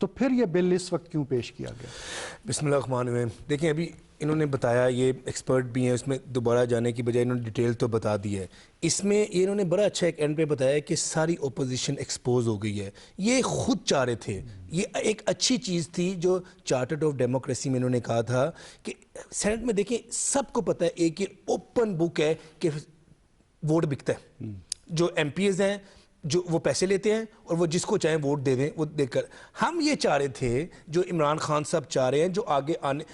تو پھر یہ بل اس وقت کیوں پیش کیا گیا؟ بسم اللہ الرحمن الرحیم. دیکھیں ابھی انہوں نے بتایا, یہ ایکسپرٹ بھی ہیں, اس میں دوبارہ جانے کی بجائے انہوں نے ڈیٹیل تو بتا دی ہے. اس میں یہ انہوں نے بڑا اچھا ایک اینڈ پہ بتایا کہ ساری اپوزیشن ایکسپوز ہو گئی ہے. یہ خود چاہ رہے تھے, یہ ایک اچھی چیز تھی جو چارٹر آف ڈیموکریسی میں انہوں نے کہا تھا کہ سینٹ میں دیکھیں سب کو پتہ ہے ایک یہ اوپن بک ہے کہ ووٹ بکتا ہے. جو ایم پی ایز ہیں جو وہ پیسے لیتے ہیں اور وہ جس کو چاہیں ووٹ دے دیں, وہ دے کر. ہم یہ چاہ رہے تھے جو عمران خان صاحب چاہ رہے ہیں, جو آگے آنے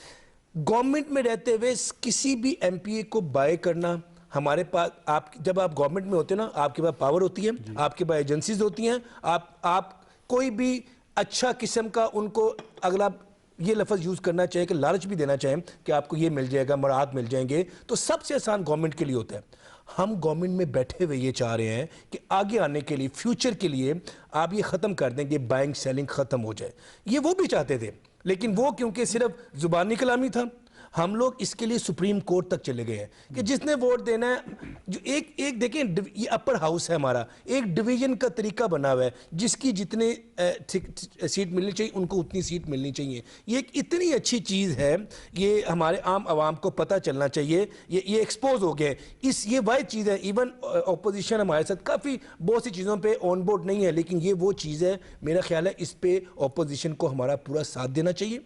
گورنمنٹ میں رہتے ہوئے کسی بھی ایم پی اے کو بائی کرنا. ہمارے پاس آپ جب آپ گورنمنٹ میں ہوتے ہیں نا, آپ کے پاس پاور ہوتی ہے, آپ کے پاس ایجنسیز ہوتی ہیں, آپ کوئی بھی اچھا قسم کا ان کو اگر آپ یہ لفظ یوز کرنا چاہیں کہ لالچ بھی دینا چاہیں کہ آپ کو یہ مل جائے گا, مراعات مل جائیں گے, تو سب سے آسان گورنمنٹ کے لیے ہوتا ہے. ہم گورنمنٹ میں بیٹھے ہوئے یہ چاہ رہے ہیں کہ آگے آنے کے لیے فیوچر کے لیے آپ یہ ختم کر دیں کہ بائنگ سیلنگ ختم ہو جائے. یہ وہ بھی چاہتے تھے, لیکن وہ کیونکہ صرف زبانی کلامی تھا, ہم لوگ اس کے لیے سپریم کورٹ تک چلے گئے ہیں کہ جس نے ووٹ دینا ہے. جو ایک دیکھیں یہ اپر ہاؤس ہے ہمارا, ایک ڈویژن کا طریقہ بنا ہوا ہے, جس کی جتنے سیٹ ملنی چاہیے ان کو اتنی سیٹ ملنی چاہیے. یہ ایک اتنی اچھی چیز ہے, یہ ہمارے عام عوام کو پتہ چلنا چاہیے. یہ ایکسپوز ہو گئے, یہ واحد چیز ہے. ایون اپوزیشن ہمارے ساتھ کافی بہت سی چیزوں پہ آن بورڈ نہیں ہے, لیکن یہ وہ چیز ہے, میرا خیال ہے اس پہ اپوزیشن کو ہمارا پورا ساتھ دینا چاہیے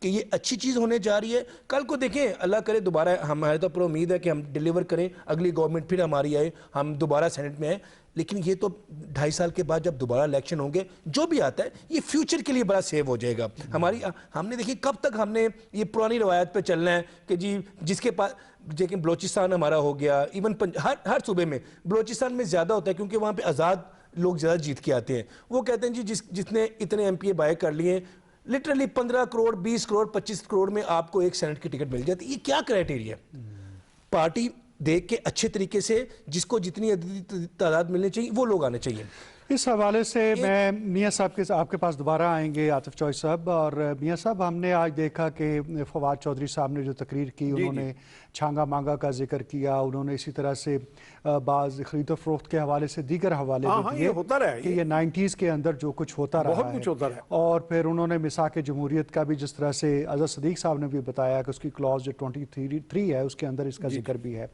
کہ یہ اچھی چیز ہونے جا رہی ہے. کل کو دیکھیں اللہ کرے دوبارہ, ہمارے تو پر امید ہے کہ ہم ڈیلیور کریں, اگلی گورنمنٹ پھر ہماری آئے, ہم دوبارہ سینٹ میں آئیں. لیکن یہ تو 2.5 سال کے بعد جب دوبارہ الیکشن ہوں گے, جو بھی آتا ہے یہ فیوچر کے لیے بڑا سیو ہو جائے گا. ہم نے دیکھیں کب تک ہم نے یہ پرانی روایت پہ چلنا ہے کہ جی جس کے پاس, لیکن بلوچستان ہمارا ہو گیا, ایون ہر صوبے میں, بلوچستان میں زیادہ ہوتا ہے کیونکہ وہاں پہ آزاد لوگ زیادہ جیت کے آتے ہیں. وہ کہتے ہیں جی جس نے اتنے ایم پی اے بائی کر لیے, لٹرلی 15 کروڑ 20 کروڑ 25 کروڑ میں آپ کو ایک سینٹ کی ٹکٹ مل جاتی. یہ کیا کرائٹیریا ہے؟ پارٹی دیکھ کے اچھے طریقے سے جس کو جتنی عددی تعداد ملنی چاہیے وہ لوگ آنے چاہیے. اس حوالے سے میں میاں صاحب آپ کے پاس دوبارہ آئیں گے, عاطف چوہدری صاحب. اور میاں صاحب, ہم نے آج دیکھا کہ فواد چودھری صاحب نے جو تقریر کی, انہوں نے چھانگا مانگا کا ذکر کیا, انہوں نے اسی طرح سے بعض خرید و فروخت کے حوالے سے دیگر حوالے بھی دیے کہ یہ 90s کے اندر جو کچھ ہوتا رہا ہے. اور پھر انہوں نے میثاق جمہوریت کا بھی, جس طرح سے اظہر صدیق صاحب نے بھی بتایا کہ اس کی کلوز جو 23 ہے اس کے اندر اس کا ذکر بھی ہے.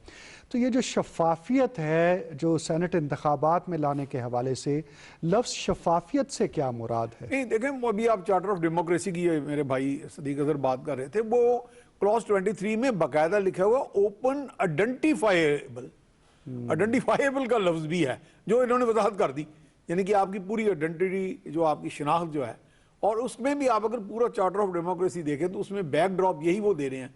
تو یہ جو شفافیت ہے جو سینٹ انتخابات میں لانے کے حوالے سے, لفظ شفافیت سے کیا مراد ہے؟ نہیں دیکھیں, ابھی آپ چارٹر آف ڈیموکریسی کی میرے بھائی صدیق اظہر بات کر رہے تھے, وہ کلوز 23 میں باقاعدہ لکھا ہوا اوپن آئیڈینٹیفائیبل. آئیڈینٹیفائیبل کا لفظ بھی ہے جو انہوں نے وضاحت کر دی, یعنی کہ آپ کی پوری آئیڈینٹی جو آپ کی شناخت جو ہے. اور اس میں بھی آپ اگر پورا چارٹر آف ڈیموکریسی دیکھیں تو اس میں بیک ڈراپ یہی وہ دے رہے ہیں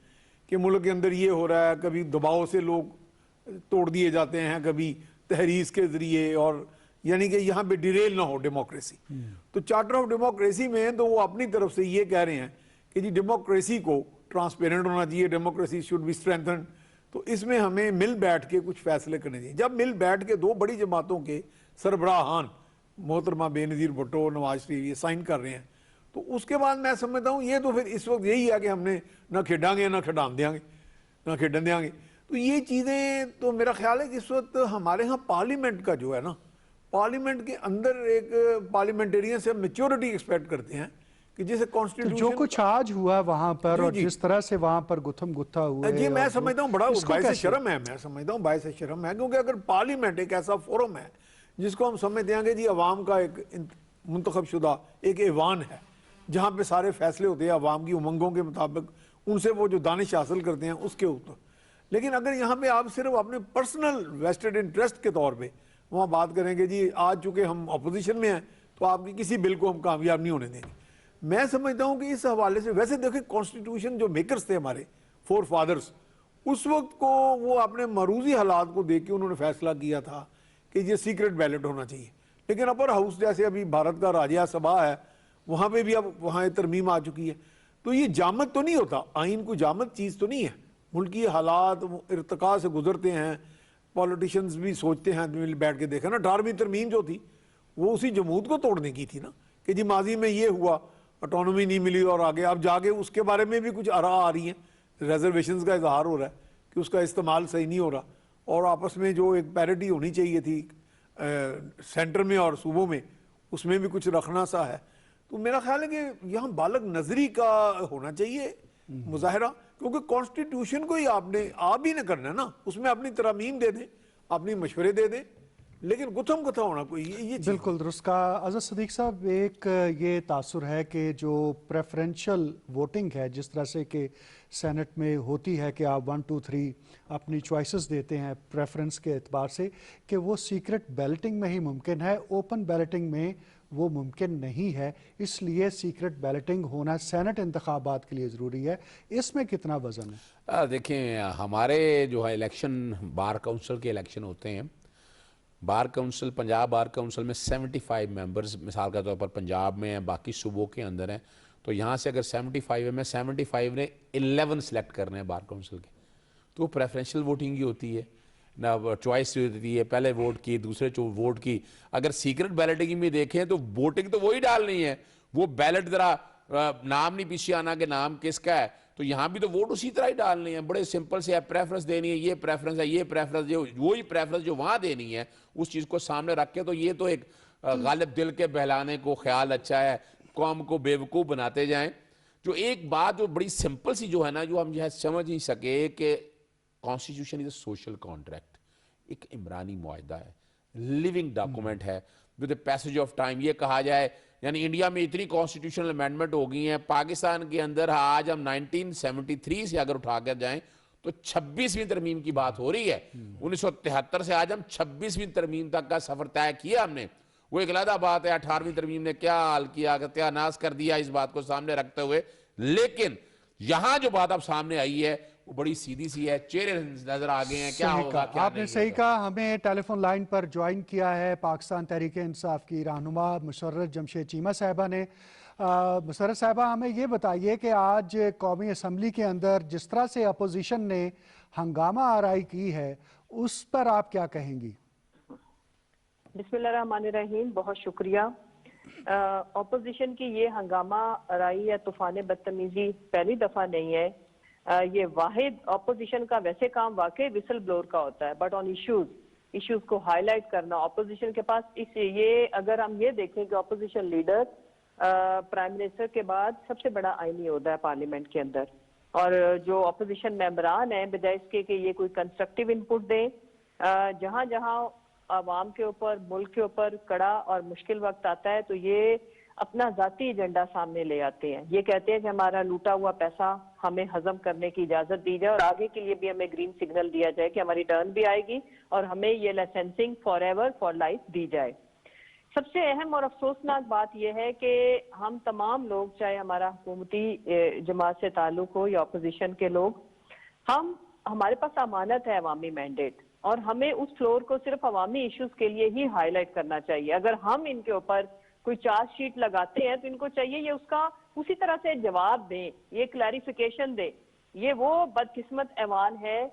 کہ ملک کے اندر یہ ہو رہا ہے, کبھی دباؤ سے لوگ توڑ دیے جاتے ہیں, کبھی تحریض کے ذریعے, اور یعنی کہ یہاں پہ ڈیریل نہ ہو ڈیموکریسی. تو چارٹر آف ڈیموکریسی میں تو وہ اپنی طرف سے یہ کہہ رہے ہیں کہ جی ڈیموکریسی کو ٹرانسپیرنٹ ہونا چاہیے, ڈیموکریسی شوڈ بی اسٹرینتھنڈ. تو اس میں ہمیں مل بیٹھ کے کچھ فیصلے کرنے چاہیے. جب مل بیٹھ کے 2 بڑی جماعتوں کے سربراہان محترمہ بے نظیر بھٹو, نواز شریف, یہ سائن کر رہے ہیں, تو اس کے بعد میں سمجھتا ہوں یہ تو پھر اس وقت یہی ہے کہ ہم نے نہ کھیڈاں گے نہ کھڈان دیں گے, نہ کھیڈن دیں گے. تو یہ چیزیں تو میرا خیال ہے کہ اس وقت ہمارے ہاں پارلیمنٹ کا جو ہے نا, پارلیمنٹ کے اندر ایک پارلیمنٹیرین سے میچورٹی ایکسپیکٹ کرتے ہیں کہ جیسے کانسٹیٹیوشن جو کچھ آج ہوا وہاں پر اور جس طرح سے وہاں پر گتھم گتھا ہوئے, جی میں سمجھتا ہوں بڑا باعث شرم ہے, میں سمجھتا ہوں باعث شرم ہے, کیونکہ اگر پارلیمنٹ ایک ایسا فورم ہے جس کو ہم سمجھتے ہیں کہ جی عوام کا ایک منتخب شدہ ایک ایوان ہے, جہاں پہ سارے فیصلے ہوتے ہیں عوام کی امنگوں کے مطابق, ان سے وہ جو دانش حاصل کرتے ہیں اس کے اوپر. لیکن اگر یہاں پہ آپ صرف اپنے پرسنل ویسٹڈ انٹرسٹ کے طور پہ وہاں بات کریں کہ جی آج چونکہ ہم اپوزیشن میں ہیں تو آپ کی کسی بل کو ہم کامیاب نہیں ہونے دیں گے, میں سمجھتا ہوں کہ اس حوالے سے ویسے دیکھیں کانسٹیٹیوشن جو میکرز تھے ہمارے فور فادرز, اس وقت کو وہ اپنے مروزی حالات کو دیکھ کے انہوں نے فیصلہ کیا تھا کہ یہ سیکرٹ بیلٹ ہونا چاہیے. لیکن اپر ہاؤس جیسے ابھی بھارت کا راجیہ سبھا ہے, وہاں پہ بھی اب وہاں ترمیم آ چکی ہے. تو یہ جامد تو نہیں ہوتا, آئین کوئی جامد چیز تو نہیں ہے, ملکی حالات ارتقاء سے گزرتے ہیں, پولیٹیشنز بھی سوچتے ہیں, بیٹھ کے دیکھا نا 18ویں ترمیم جو تھی وہ اسی جمہوریت کو توڑنے کی تھی نا, کہ جی ماضی میں یہ ہوا, اٹانومی نہیں ملی, اور آگے اب جا کے اس کے بارے میں بھی کچھ آراء آ رہی ہیں, ریزرویشنز کا اظہار ہو رہا ہے کہ اس کا استعمال صحیح نہیں ہو رہا, اور آپس میں جو ایک پیرٹی ہونی چاہیے تھی سینٹر میں اور صوبوں میں, اس میں بھی کچھ رکھنا سا ہے. تو تو میرا خیال ہے کہ یہاں بالغ نظری کا ہونا چاہیے مظاہرہ، کیونکہ کانسٹیٹیوشن کو ہی آپ ہی نے کرنا ہے نا، اس میں اپنی ترامیم دے دیں، اپنی مشورے دے دیں، لیکن گتھم گتھا ہونا کوئی یہ چیز بالکل درست کہا اظہر صدیق صاحب. ایک یہ تاثر ہے کہ جو پریفرنشل ووٹنگ ہے جس طرح سے کہ سینٹ میں ہوتی ہے کہ آپ 1 2 3 اپنی چوائسز دیتے ہیں پریفرنس کے اعتبار سے، کہ وہ سیکرٹ بیلٹنگ میں ہی ممکن ہے، اوپن بیلٹنگ میں وہ ممکن نہیں ہے. اس لیے سیکرٹ بیلٹنگ ہونا سینٹ انتخابات کے لیے ضروری ہے. اس میں کتنا وزن ہے؟ دیکھیں ہمارے جو ہے الیکشن بار کونسل کے الیکشن ہوتے ہیں، bar council Punjab bar council میں 75 ممبرز مثال کے طور پر پنجاب میں ہیں، باقی صوبوں کے اندر ہیں، تو یہاں سے اگر 75 میں 75 نے 11 سلیکٹ کرنے ہیں بار کونسل کے، تو وہ پریفرنشل ووٹنگ ہی ہوتی ہے نہ، چوائس ہوتی ہے، پہلے ووٹ کی دوسرے ووٹ کی. اگر سیکرٹ بیلٹنگ میں دیکھیں تو ووٹنگ تو وہی ڈالنی ہے، وہ بیلٹ ذرا نام نہیں پیچھے آنا کہ نام کس کا ہے، تو یہاں بھی تو ووٹ اسی طرح ہی ڈالنی ہے. بڑے سمپل سے ہے، پریفرنس دینی ہے، یہ پریفرنس ہے، یہ پریفرنس، وہی پریفرنس جو وہاں دینی ہے اس چیز کو سامنے رکھ کے. تو یہ تو ایک غالب دل کے بہلانے کو خیال اچھا ہے، قوم کو بیوقوف بناتے جائیں. جو ایک بات جو بڑی سمپل سی جو ہے نا، جو ہم یہ سمجھ نہیں سکے کہ constitution is a social contract, ایک عمرانی معاہدہ ہے، لیونگ ڈاکومنٹ ہے with a passage of time. یہ کہا جائے یعنی انڈیا میں اتنی کانسٹیٹیوشنل امینڈمنٹ ہو گئی ہیں، پاکستان کے اندر آج ہم 1973 سے اگر اٹھا کر جائیں تو 26ویں ترمیم کی بات ہو رہی ہے. 1973 سے آج ہم 26ویں ترمیم تک کا سفر طے کیا ہم نے. وہ ایک علیحدہ بات ہے 18ویں ترمیم نے کیا حال کیا، ستیہ ناش کر دیا اس بات کو سامنے رکھتے ہوئے. لیکن یہاں جو بات اب سامنے آئی ہے وہ بڑی سیدھی سی ہے، چہرے نظر آگئے ہیں، کیا ہوگا کیا آپ نے نہیں صحیح ہوگا. کہا. ہمیں ٹیلی فون لائن پر جوائن کیا ہے پاکستان تحریک انصاف کی رہنما مسرت جمشید چیمہ صاحبہ نے. مسرت صاحبہ ہمیں یہ بتائیے کہ آج قومی اسمبلی کے اندر جس طرح سے اپوزیشن نے ہنگامہ آرائی کی ہے اس پر آپ کیا کہیں گی؟ بسم اللہ الرحمن الرحیم. بہت شکریہ. اپوزیشن کی یہ ہنگامہ آرائی یا طوفان بدتمیزی پہلی دفعہ نہیں ہے. یہ واحد اپوزیشن کا ویسے کام واقعی وسل بلور کا ہوتا ہے، بٹ آن ایشوز کو ہائی لائٹ کرنا اپوزیشن کے پاس یہ اگر ہم یہ دیکھیں کہ اپوزیشن لیڈر پرائم منسٹر کے بعد سب سے بڑا آئینی عہدہ ہے پارلیمنٹ کے اندر، اور جو اپوزیشن ممبران ہیں بجائے اس کے کہ یہ کوئی کنسٹرکٹیو انپٹ دیں، جہاں جہاں عوام کے اوپر ملک کے اوپر کڑا اور مشکل وقت آتا ہے تو یہ اپنا ذاتی ایجنڈا سامنے لے آتے ہیں. یہ کہتے ہیں کہ ہمارا لوٹا ہوا پیسہ ہمیں ہضم کرنے کی اجازت دی جائے اور آگے کے لیے بھی ہمیں گرین سگنل دیا جائے کہ ہماری ٹرن بھی آئے گی اور ہمیں یہ licensing for ever for life دی جائے. سب سے اہم اور افسوسناک بات یہ ہے کہ ہم تمام لوگ، چاہے ہمارا حکومتی جماعت سے تعلق ہو یا اپوزیشن کے لوگ، ہمارے پاس امانت ہے عوامی مینڈیٹ، اور ہمیں اس فلور کو صرف عوامی ایشوز کے لیے ہی ہائی لائٹ کرنا چاہیے. اگر ہم ان کے اوپر کوئی چارج شیٹ لگاتے ہیں تو ان کو چاہیے یہ اس کا اسی طرح سے جواب دیں، یہ کلیریفیکیشن دیں. یہ وہ بدقسمت ایوان ہے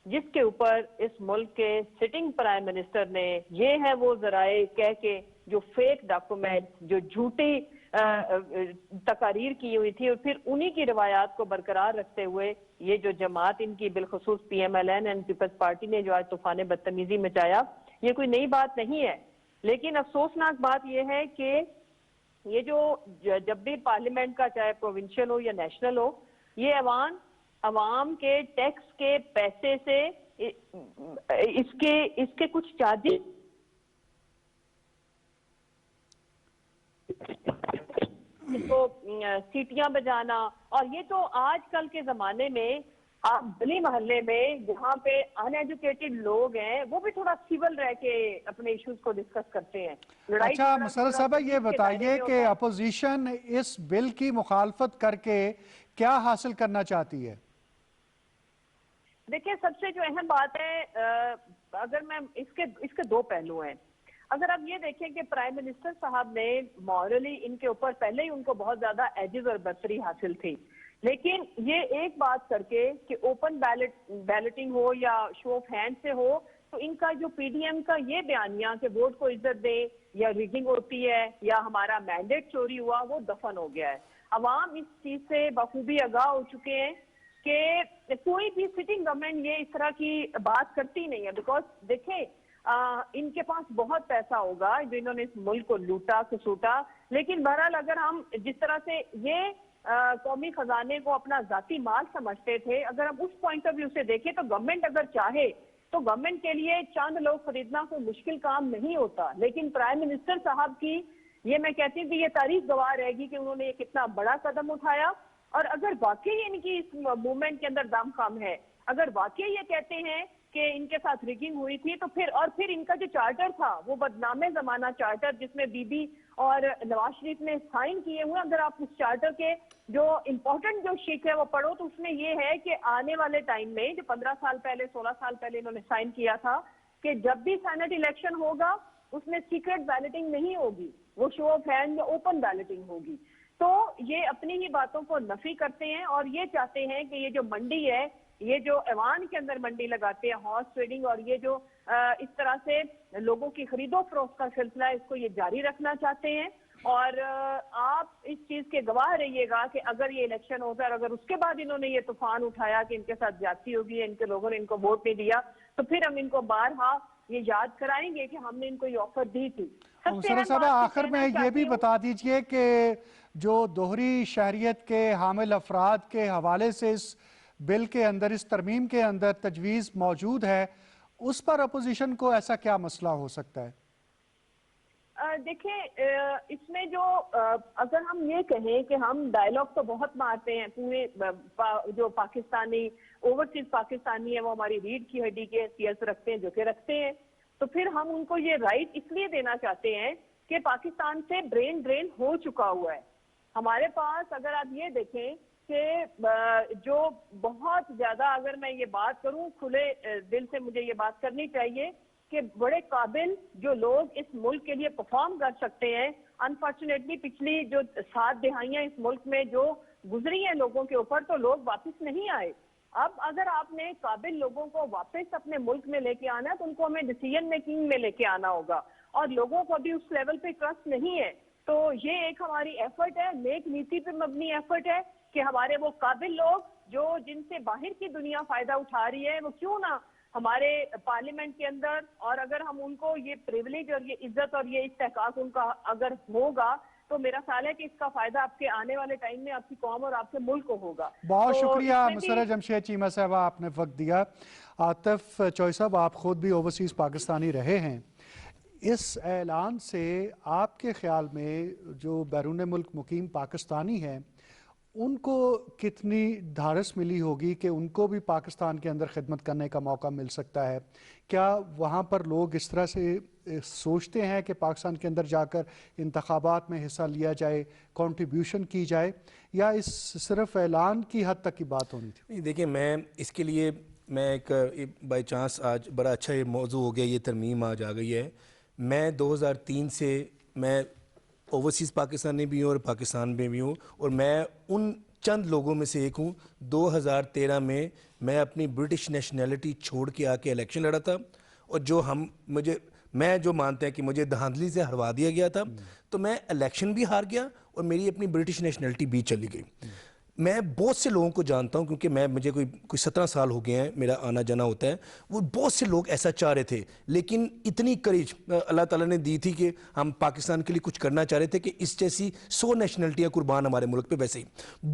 جس کے اوپر اس ملک کے سٹنگ پرائم منسٹر نے یہ ہے وہ ذرائع کہہ کے جو فیک ڈاکومنٹ، جو جھوٹی تقاریر کی ہوئی تھی، اور پھر انہی کی روایات کو برقرار رکھتے ہوئے یہ جو جماعت ان کی بالخصوص P M L N and Peoples Party نے جو آج طوفان بدتمیزی مچایا، یہ کوئی نئی بات نہیں ہے. لیکن افسوسناک بات یہ ہے کہ یہ جو جب بھی پارلیمنٹ کا چاہے پروونشل ہو یا نیشنل ہو، یہ عوام کے ٹیکس کے پیسے سے اس کے کچھ چارجز کو سیٹیاں بجانا، اور یہ تو آج کل کے زمانے میں آپ گلی محلے میں جہاں پہ ان ایجوکیٹڈ لوگ ہیں وہ بھی تھوڑا سیول رہ کے اپنے ایشوز کو ڈسکس کرتے ہیں. اچھا مسرت صاحبہ یہ بتائیے کہ اپوزیشن اس بل کی مخالفت کر کے کیا حاصل کرنا چاہتی ہے؟ دیکھیں سب سے جو اہم بات ہے، اگر میں اس کے دو پہلو ہیں. اگر آپ یہ دیکھیں کہ پرائم منسٹر صاحب نے مورلی ان کے اوپر پہلے ہی ان کو بہت زیادہ ایجز اور برتری حاصل تھی، لیکن یہ ایک بات کر کے کہ اوپن بیلٹنگ ہو یا شو آف ہینڈ سے ہو، تو ان کا جو پی ڈی ایم کا یہ بیانیہ کہ ووٹ کو عزت دے یا ریگنگ ہوتی ہے یا ہمارا مینڈیٹ چوری ہوا، وہ دفن ہو گیا ہے. عوام اس چیز سے بخوبی آگاہ ہو چکے ہیں کہ کوئی بھی سٹنگ گورنمنٹ یہ اس طرح کی بات کرتی نہیں ہے. بیکاز دیکھیں ان کے پاس بہت پیسہ ہوگا جو انہوں نے اس ملک کو لوٹا کسوٹا، لیکن بہرحال اگر ہم جس طرح سے یہ قومی خزانے کو اپنا ذاتی مال سمجھتے تھے، اگر ہم اس پوائنٹ آف ویو سے دیکھیں تو گورنمنٹ اگر چاہے تو گورنمنٹ کے لیے چند لوگ خریدنا کوئی مشکل کام نہیں ہوتا، لیکن پرائم منسٹر صاحب کی یہ میں کہتی ہوں کہ یہ تاریخ گواہ رہے گی کہ انہوں نے یہ کتنا بڑا قدم اٹھایا، اور اگر واقعی ان کی اس موومنٹ کے اندر دم خم ہے، اگر واقعی یہ کہتے ہیں کہ ان کے ساتھ ریگنگ ہوئی تھی، تو پھر ان کا جو چارٹر تھا وہ بدنام زمانہ چارٹر جس میں بی بی اور نواز شریف نے سائن کیے ہوئے، اگر آپ اس چارٹر کے جو امپورٹنٹ جو شک ہے وہ پڑھو تو اس میں یہ ہے کہ آنے والے ٹائم میں جو 15 سال پہلے 16 سال پہلے انہوں نے سائن کیا تھا کہ جب بھی سینٹ الیکشن ہوگا اس میں سیکرٹ بیلٹنگ نہیں ہوگی، وہ شو آف ہینڈ یا اوپن بیلٹنگ ہوگی۔ تو یہ اپنی ہی باتوں کو نفی کرتے ہیں اور یہ چاہتے ہیں کہ یہ جو منڈی ہے، یہ جو ایوان کے اندر منڈی لگاتے ہیں، ہارس ٹریڈنگ، اور یہ جو اس طرح سے لوگوں کی خرید و فروخت کا سلسلہ ہے، اس کو یہ جاری رکھنا چاہتے ہیں۔ اور آپ اس چیز کے گواہ رہیے گا کہ اگر یہ الیکشن ہوتا ہے اور اگر اس کے بعد انہوں نے یہ طوفان اٹھایا کہ ان کے ساتھ زیادتی ہوگی، ان کے لوگوں نے ان کو ووٹ نہیں دیا، تو پھر ہم ان کو بارہا یہ یاد کرائیں گے کہ ہم نے ان کو یہ آفر دی تھی۔ مسرت صاحبہ، آخر میں یہ بھی بتا دیجئے کہ جو دوہری شہریت کے حامل افراد کے حوالے سے اس بل کے اندر، اس ترمیم کے اندر تجویز موجود ہے، اس پر اپوزیشن کو ایسا کیا مسئلہ ہو سکتا ہے؟ دیکھیں، اس میں جو اگر ہم یہ کہیں کہ ہم ڈائیلاگ تو بہت مارتے ہیں، پورے جو پاکستانی اوورسیز پاکستانی ہے وہ ہماری ریڑھ کی ہڈی کے حیثیت رکھتے ہیں جو کہ رکھتے ہیں، تو پھر ہم ان کو یہ رائٹ اس لیے دینا چاہتے ہیں کہ پاکستان سے برین ڈرین ہو چکا ہوا ہے۔ ہمارے پاس اگر آپ یہ دیکھیں کہ جو بہت زیادہ، اگر میں یہ بات کروں کھلے دل سے، مجھے یہ بات کرنی چاہیے کہ بڑے قابل جو لوگ اس ملک کے لیے پرفارم کر سکتے ہیں، انفارچونیٹلی پچھلی جو 7 دہائیاں اس ملک میں جو گزری ہیں لوگوں کے اوپر، تو لوگ واپس نہیں آئے۔ اب اگر آپ نے قابل لوگوں کو واپس اپنے ملک میں لے کے آنا ہے تو ان کو ہمیں ڈیسیژن میکنگ میں لے کے آنا ہوگا، اور لوگوں کو بھی اس لیول پہ ٹرسٹ نہیں ہے۔ تو یہ ایک ہماری ایفرٹ ہے، نیک نیتی پہ مبنی ایفرٹ ہے کہ ہمارے وہ قابل لوگ جو جن سے باہر کی دنیا فائدہ اٹھا رہی ہے، وہ کیوں نہ ہمارے پارلیمنٹ کے اندر، اور اگر ہم ان کو یہ پریولیج اور یہ عزت اور یہ استحقاق ان کا اگر ہوگا تو میرا خیال ہے کہ اس کا فائدہ آپ کے آنے والے ٹائم میں آپ کی قوم اور آپ کے ملک کو ہوگا۔ بہت شکریہ مسرت جمشید چیمہ صاحبہ، آپ نے وقت دیا۔ عاطف چوئی صاحب، آپ خود بھی اوورسیز پاکستانی رہے ہیں، اس اعلان سے آپ کے خیال میں جو بیرون ملک مقیم پاکستانی ہیں ان کو کتنی دھارس ملی ہوگی کہ ان کو بھی پاکستان کے اندر خدمت کرنے کا موقع مل سکتا ہے؟ کیا وہاں پر لوگ اس طرح سے سوچتے ہیں کہ پاکستان کے اندر جا کر انتخابات میں حصہ لیا جائے، کنٹریبیوشن کی جائے، یا اس صرف اعلان کی حد تک کی بات ہونی تھی؟ دیکھیں، میں اس کے لیے ایک بائی چانس آج بڑا اچھا یہ موضوع ہو گیا، یہ ترمیم آج آ گئی ہے۔ میں 2003 سے میں اوورسیز پاکستانی بھی ہوں اور پاکستان میں بھی ہوں، اور میں ان چند لوگوں میں سے ایک ہوں۔ 2013 میں میں اپنی برٹش نیشنلٹی چھوڑ کے آ کے الیکشن لڑا تھا، اور میں جو مانتے ہیں کہ مجھے دھاندلی سے ہروا دیا گیا تھا، تو میں الیکشن بھی ہار گیا اور میری اپنی برٹش نیشنلٹی بھی چلی گئی۔ میں بہت سے لوگوں کو جانتا ہوں، کیونکہ مجھے کوئی 17 سال ہو گئے ہیں میرا آنا جانا ہوتا ہے، وہ بہت سے لوگ ایسا چاہ رہے تھے، لیکن اتنی کریج اللہ تعالیٰ نے دی تھی کہ ہم پاکستان کے لیے کچھ کرنا چاہ رہے تھے کہ اس جیسی 100 نیشنلٹیاں قربان ہمارے ملک پہ، ویسے ہی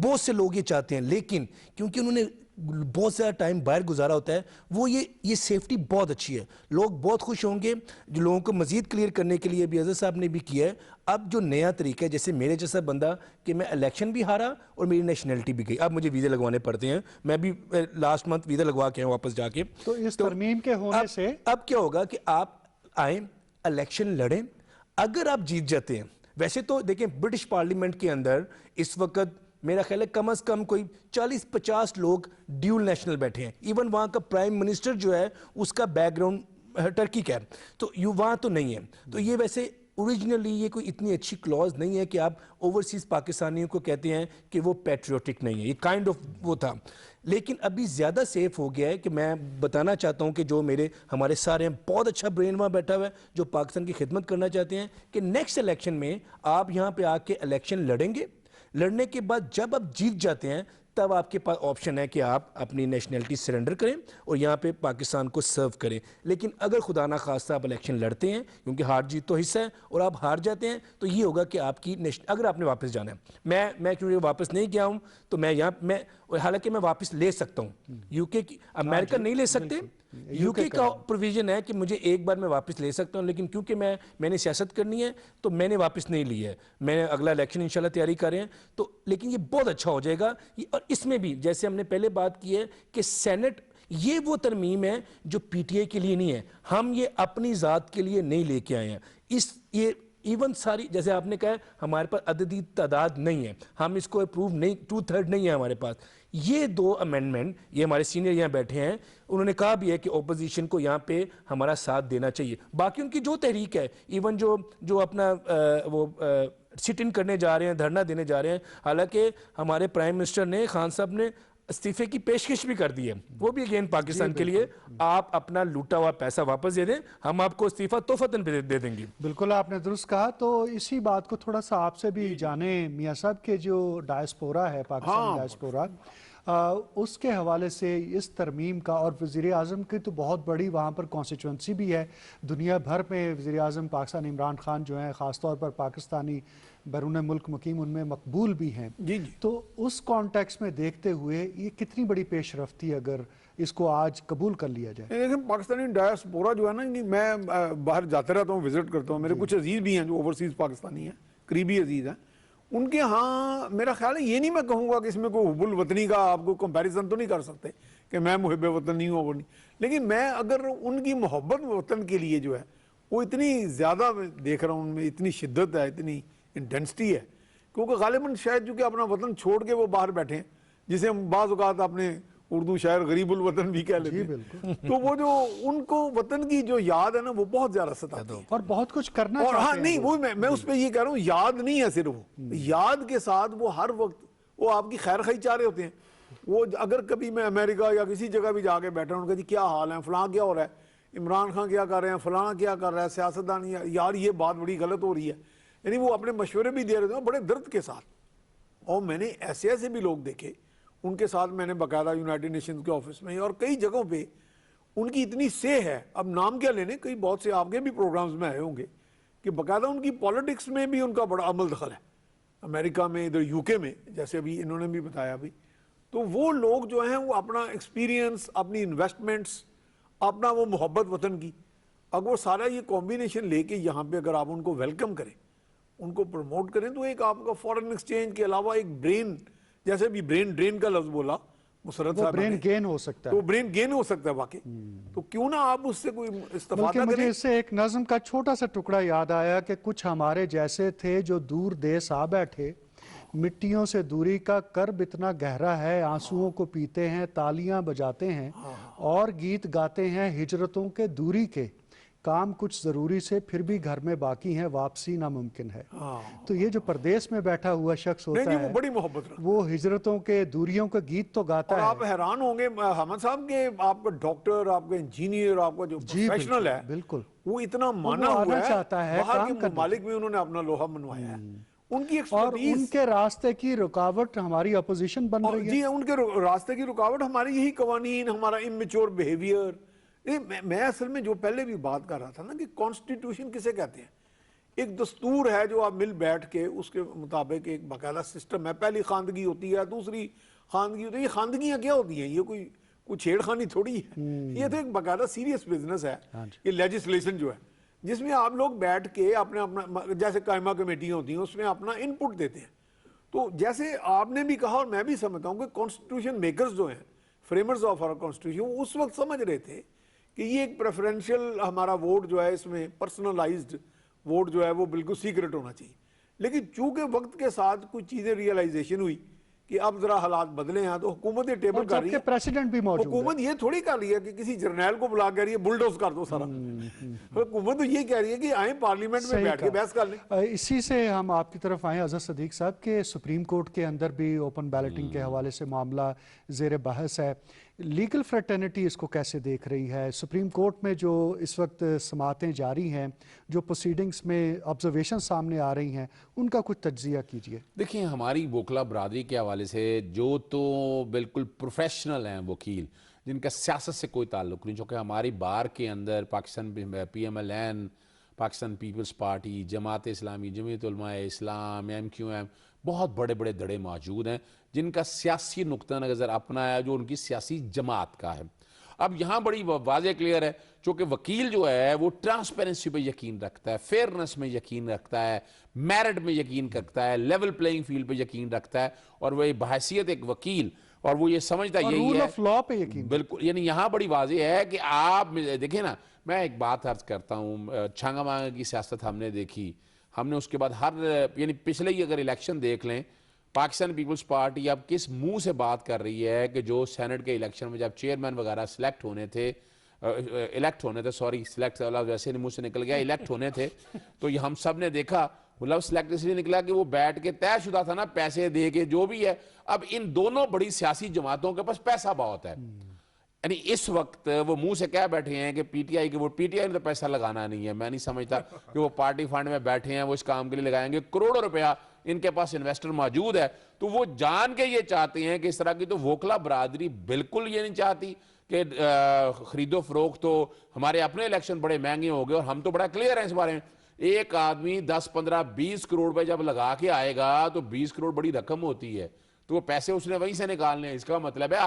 بہت سے لوگ یہ چاہتے ہیں، لیکن کیونکہ انہوں نے بہت زیادہ ٹائم باہر گزارا ہوتا ہے، وہ یہ سیفٹی بہت اچھی ہے، لوگ بہت خوش ہوں گے۔ جو لوگوں کو مزید کلیئر کرنے کے لیے بھی اظہر صاحب نے بھی کیا ہے، اب جو نیا طریقہ ہے، جیسے میرے جیسا بندہ کہ میں الیکشن بھی ہارا اور میری نیشنلٹی بھی گئی، اب مجھے ویزے لگوانے پڑتے ہیں، میں بھی لاسٹ منتھ ویزا لگوا کے واپس جا کے۔ تو اس ترمیم کے ہونے سے اب کیا ہوگا کہ آپ آئیں، الیکشن لڑیں، اگر آپ جیت جاتے ہیں، ویسے تو دیکھیں برٹش پارلیمنٹ کے اندر اس وقت میرا خیال ہے کم از کم کوئی 40-50 لوگ ڈیول نیشنل بیٹھے ہیں، ایون وہاں کا پرائم منسٹر جو ہے اس کا بیک گراؤنڈ ٹرکی کا ہے، تو وہاں تو نہیں ہے۔ تو یہ ویسے اوریجنلی یہ کوئی اتنی اچھی کلوز نہیں ہے کہ آپ اوورسیز پاکستانیوں کو کہتے ہیں کہ وہ پیٹریوٹک نہیں ہے، یہ کائنڈ آف وہ تھا، لیکن ابھی زیادہ سیف ہو گیا ہے کہ میں بتانا چاہتا ہوں کہ جو ہمارے سارے ہیں، بہت اچھا برین وہاں بیٹھا ہوا ہے جو پاکستان کی خدمت کرنا چاہتے ہیں، کہ نیکسٹ الیکشن میں آپ یہاں پہ آ کے الیکشن لڑیں گے، لڑنے کے بعد جب آپ جیت جاتے ہیں تب آپ کے پاس آپشن ہے کہ آپ اپنی نیشنلٹی سرنڈر کریں اور یہاں پہ پاکستان کو سرو کریں. لیکن اگر خدا نہ خواستہ آپ الیکشن لڑتے ہیں, کیونکہ ہار جیت تو حصہ ہے, اور آپ ہار جاتے ہیں تو یہ ہوگا کہ آپ کی اگر آپ نے واپس جانا ہے, میں کیونکہ واپس نہیں گیا ہوں تو میں حالانکہ میں واپس لے سکتا ہوں, یو کے امریکہ نہیں لے سکتے, یو کے کا پروویژن ہے کہ مجھے ایک بار میں واپس لے سکتا ہوں, لیکن کیونکہ میں نے سیاست کرنی ہے تو میں نے واپس نہیں لی ہے. میں نے اگلا الیکشن انشاءاللہ تیاری کر رہے ہیں تو, لیکن یہ بہت اچھا ہو جائے گا. اور اس میں بھی جیسے ہم نے پہلے بات کی ہے کہ سینٹ یہ وہ ترمیم ہے جو پی ٹی آئی کے لیے نہیں ہے, ہم یہ اپنی ذات کے لیے نہیں لے کے آئے ہیں. یہ ایون ساری جیسے آپ نے کہا ہمارے پاس عددی تعداد نہیں ہے, ہم اس کو اپروو نہیں, 2/3 نہیں ہے ہمارے پاس. یہ 2 امینڈمنٹ, یہ ہمارے سینئر یہاں بیٹھے ہیں, انہوں نے کہا بھی ہے کہ اپوزیشن کو یہاں پہ ہمارا ساتھ دینا چاہیے. باقی ان کی جو تحریک ہے, ایون جو اپنا وہ سٹ ان کرنے جا رہے ہیں, دھرنا دینے جا رہے ہیں, حالانکہ ہمارے پرائم منسٹر نے, خان صاحب نے استعفے کی پیشکش بھی کر دی ہے, وہ بھی اگین پاکستان کے لیے, آپ اپنا لوٹا ہوا پیسہ واپس دے دیں, ہم آپ کو استعفیٰ توفتاً دے دیں گے. بالکل آپ نے درست کہا. تو اسی بات کو تھوڑا سا آپ سے بھی جانیں میاں صاحب کے جو ڈائسپورا ہے, پاکستانی ڈائسپورا, اس کے حوالے سے اس ترمیم کا, اور وزیر اعظم کی تو بہت بڑی وہاں پر کانسٹیچوئنسی بھی ہے, دنیا بھر میں وزیر اعظم پاکستان عمران خان جو ہیں, خاص طور پر پاکستانی بیرون ملک مقیم ان میں مقبول بھی ہیں. تو اس کانٹیکس میں دیکھتے ہوئے یہ کتنی بڑی پیش رفتی اگر اس کو آج قبول کر لیا جائے؟ لیکن پاکستانی ڈائسپورا جو ہے نا, میں باہر جاتے رہتا ہوں, وزٹ کرتا ہوں, میرے کچھ عزیز بھی ہیں جو اوورسیز پاکستانی ہیں, قریبی عزیز ہیں, ان کے ہاں میرا خیال ہے, یہ نہیں میں کہوں گا کہ اس میں کوئی حب الوطنی کا آپ کو کمپیریزن تو نہیں کر سکتے کہ میں محب وطن نہیں ہوں, وہ نہیں, لیکن میں اگر ان کی محبت وطن کے لیے جو ہے وہ اتنی زیادہ دیکھ رہا ہوں, ان میں اتنی شدت ہے, اتنی انٹینسٹی ہے, کیونکہ غالباً شاید چونکہ اپنا وطن چھوڑ کے وہ باہر بیٹھے ہیں, جسے ہم بعض اوقات اپنے اردو شاعر غریب الوطن بھی کہہ لیتے ہیں, تو وہ جو ان کو وطن کی جو یاد ہے نا, وہ بہت زیادہ ستاتی ہے, اور بہت کچھ کرنا اور چاہتے ہاں ہیں. نہیں, وہ میں اس پہ یہ کہہ رہا ہوں, یاد نہیں ہے صرف, وہ یاد کے ساتھ وہ ہر وقت وہ آپ کی خیر خواہی چاہ رہے ہوتے ہیں. وہ اگر کبھی میں امریکہ یا کسی جگہ بھی جا کے بیٹھا ہوں, کہتی کیا حال ہے, فلاں کیا ہو رہا ہے, عمران خان کیا کر رہے ہیں, فلاں کیا کر رہا ہے, سیاستدان یار یہ بات بڑی غلط ہو رہی ہے, یعنی وہ اپنے مشورے بھی دے رہے تھے بڑے درد کے ساتھ. اور میں نے ایسے بھی لوگ دیکھے, ان کے ساتھ میں نے باقاعدہ یونائٹڈ نیشنز کے آفس میں اور کئی جگہوں پہ ان کی اتنی سے ہے, اب نام کیا لینے, کئی بہت سے آپ کے بھی پروگرامز میں آئے ہوں گے, کہ باقاعدہ ان کی پالیٹکس میں بھی ان کا بڑا عمل دخل ہے, امریکہ میں, ادھر یو کے میں, جیسے ابھی انہوں نے بھی بتایا بھی. تو وہ لوگ جو ہیں وہ اپنا ایکسپیرینس, اپنی انویسٹمنٹس, اپنا وہ محبت وطن کی, اگر وہ سارا یہ کمبینیشن لے کے یہاں پہ اگر آپ ان کو ویلکم کریں, ان کو پروموٹ کریں, تو ایک آپ کا فورن ایکسچینج کے علاوہ ایک برین, جیسے بھی برین ڈرین کا لفظ بولا مسرت صاحب, برین گین ہو سکتا ہے, تو برین گین ہو سکتا ہے واقعی, تو کیوں نہ آپ اس سے کوئی استفادہ بلکہ مجھے کریں. اس سے ایک نظم کا چھوٹا سا ٹکڑا یاد آیا کہ کچھ ہمارے جیسے تھے جو دور دیس آ بیٹھے, مٹیوں سے دوری کا کرب اتنا گہرا ہے, آنسوؤں کو پیتے ہیں, تالیاں بجاتے ہیں, اور گیت گاتے ہیں ہجرتوں کے دوری کے, کام کچھ ضروری سے پھر بھی گھر میں باقی ہیں, واپسی ناممکن ہے. تو یہ جو پردیس میں بیٹھا ہوا شخص ہوتا وہ ہے, بڑی محبت رکھتا ہے. وہ ہجرتوں کے دوریوں کا گیت تو گاتا اور ہے. آپ حیران ہوں گے حامد صاحب کہ آپ کا ڈاکٹر, آپ کا انجینئر, آپ کا جو پروفیشنل ہے, بالکل وہ اتنا مانا آنا ہوا چاہتا ہے, باہر کام کے کرنا ممالک میں انہوں نے اپنا لوہا منوایا ہے. ان کی اور ان ایکسپرٹیز, کے راستے کی رکاوٹ ہماری اپوزیشن بن رہی ہے. جی ان کے راستے کی رکاوٹ ہماری یہی قوانین, ہمارا امیچور بیہیویئر. میں اصل میں جو پہلے بھی بات کر رہا تھا نا کہ کانسٹیٹیوشن کسے کہتے ہیں, ایک دستور ہے جو آپ مل بیٹھ کے اس کے مطابق ایک باقاعدہ سسٹم ہے, پہلی خواندگی ہوتی ہے, دوسری خواندگی ہوتی ہے. یہ خواندگیاں کیا ہوتی ہیں, یہ کوئی چھیڑ خانی تھوڑی ہے, یہ تو ایک باقاعدہ سیریس بزنس ہے, یہ لیجسلیشن جو ہے, جس میں آپ لوگ بیٹھ کے اپنا جیسے قائمہ کمیٹیاں ہوتی ہیں اس میں اپنا ان پٹ دیتے ہیں. تو جیسے آپ نے بھی کہا اور میں بھی سمجھتا ہوں کہ کانسٹیٹیوشن میکرز جو ہیں, فریمرز آف آور کانسٹیٹیوشن, وہ اس وقت سمجھ رہے تھے کہ یہ ایک پریفرنشل ہمارا ووٹ جو ہے, اس میں پرسنلائزڈ ووٹ جو ہے وہ بالکل سیکرٹ ہونا چاہیے. لیکن چونکہ وقت کے ساتھ کچھ چیزیں ریئلائزیشن ہوئی کہ اب ذرا حالات بدلے ہیں, تو حکومت ٹیبل کر رہی ہے, پریسیڈنٹ بھی موجود ہے, حکومت یہ تھوڑی کر رہی ہے کہ کسی جرنیل کو بلا کر رہی ہے بلڈوز کر دو سارا, حکومت تو یہ کہہ رہی ہے کہ آئیں پارلیمنٹ میں بیٹھ کے بحث کر لیں. اسی سے ہم آپ کی طرف آئیں اظہر صدیق صاحب, کہ سپریم کورٹ کے اندر بھی اوپن بیلٹنگ کے حوالے سے معاملہ زیر بحث ہے, لیگل فریٹرنٹی اس کو کیسے دیکھ رہی ہے؟ سپریم کورٹ میں جو اس وقت سماعتیں جاری ہیں، جو پروسیڈنگز میں آبزرویشن سامنے آ رہی ہیں، ان کا کچھ تجزیہ کیجیے۔ دیکھیں ہماری وکلا برادری کے حوالے سے جو تو بالکل پروفیشنل ہیں وکیل، جن کا سیاست سے کوئی تعلق نہیں، چونکہ ہماری بار کے اندر Pakistan P M L N, Pakistan peoples party, Jamaat Islami, جمعیت Ulema Islam, M Q M, بہت بڑے بڑے دھڑے موجود ہیں جن کا سیاسی نقطہ نظر اپنا ہے جو ان کی سیاسی جماعت کا ہے۔ اب یہاں بڑی واضح کلیئر ہے، چونکہ وکیل جو ہے وہ ٹرانسپیرنسی پہ یقین رکھتا ہے، فیئرنس میں یقین رکھتا ہے، میرٹ میں یقین رکھتا ہے، لیول پلینگ فیلڈ پہ یقین رکھتا ہے، اور وہ بحیثیت ایک وکیل اور وہ یہ سمجھتا اور یہی رول ہے آف لا پہ یقین۔ بالکل، یعنی یہاں بڑی واضح ہے کہ آپ دیکھیں نا، میں ایک بات عرض کرتا ہوں، چھانگا مانگا کی سیاست ہم نے دیکھی، ہم نے اس کے بعد یعنی پچھلے ہی اگر الیکشن دیکھ لیں، پاکستان پیپلز پارٹی اب کس منہ سے بات کر رہی ہے کہ جو سینٹ کے الیکشن میں جب چیئرمین وغیرہ سلیکٹ ہونے تھے، سلیکٹ ویسے منہ سے نکل گیا، الیکٹ ہونے تھے، تو یہ ہم سب نے دیکھا، مطلب سلیکٹ اس لیے نکلا کہ وہ بیٹھ کے طے شدہ تھا نا، پیسے دے کے جو بھی ہے۔ اب ان دونوں بڑی سیاسی جماعتوں کے پاس پیسہ بہت ہے، یعنی اس وقت وہ منہ سے کہہ بیٹھے ہیں کہ پی ٹی آئی کے ووٹ، پی ٹی آئی نے تو پیسہ لگانا نہیں ہے، میں نہیں سمجھتا کہ وہ پارٹی فنڈ میں بیٹھے ہیں وہ اس کام کے لیے لگائیں گے، کروڑوں روپیہ ان کے پاس انویسٹر موجود ہے، تو وہ جان کے یہ چاہتے ہیں کہ اس طرح کی تو وکلا برادری بالکل یہ نہیں چاہتی کہ خرید و فروخت تو ہمارے اپنے الیکشن بڑے مہنگے ہو گئے، اور ہم تو بڑا کلیئر ہیں اس بارے میں۔ ایک آدمی 10 15 20 کروڑ پہ جب لگا کے آئے گا تو 20 کروڑ بڑی رقم ہوتی ہے، تو وہ پیسے اس نے وہیں سے نکالنے ہیں۔ اس کا مطلب ہے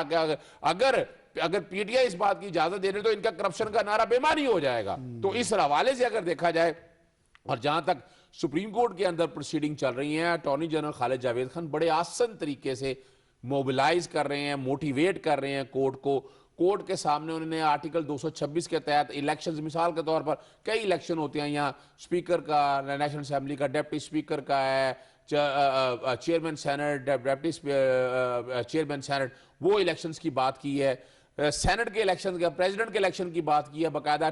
اگر پی ٹی آئی اس بات کی اجازت دے رہے تو ان کا کرپشن کا نعرہ بے معنی ہو جائے گا۔ تو اس حوالے سے اگر دیکھا جائے، اور جہاں تک سپریم کورٹ کے اندر پروسیڈنگ چل رہی ہیں، اٹارنی جنرل خالد جاوید خان بڑے آسن طریقے سے موبلائز کر رہے ہیں، موٹیویٹ کر رہے ہیں کورٹ کو۔ کورٹ کے سامنے انہوں نے آرٹیکل 226 کے تحت الیکشنز، مثال کے طور پر کئی الیکشن ہوتے ہیں یہاں، سپیکر کا، نیشنل اسمبلی کا، ڈپٹی سپیکر کا ہے، chairman senate, deputy chairman senate, وہ الیکشنز کی بات کی ہے، سینٹ کے الیکشن کا، پریزیڈنٹ کے الیکشن کی بات کی ہے، باقاعدہ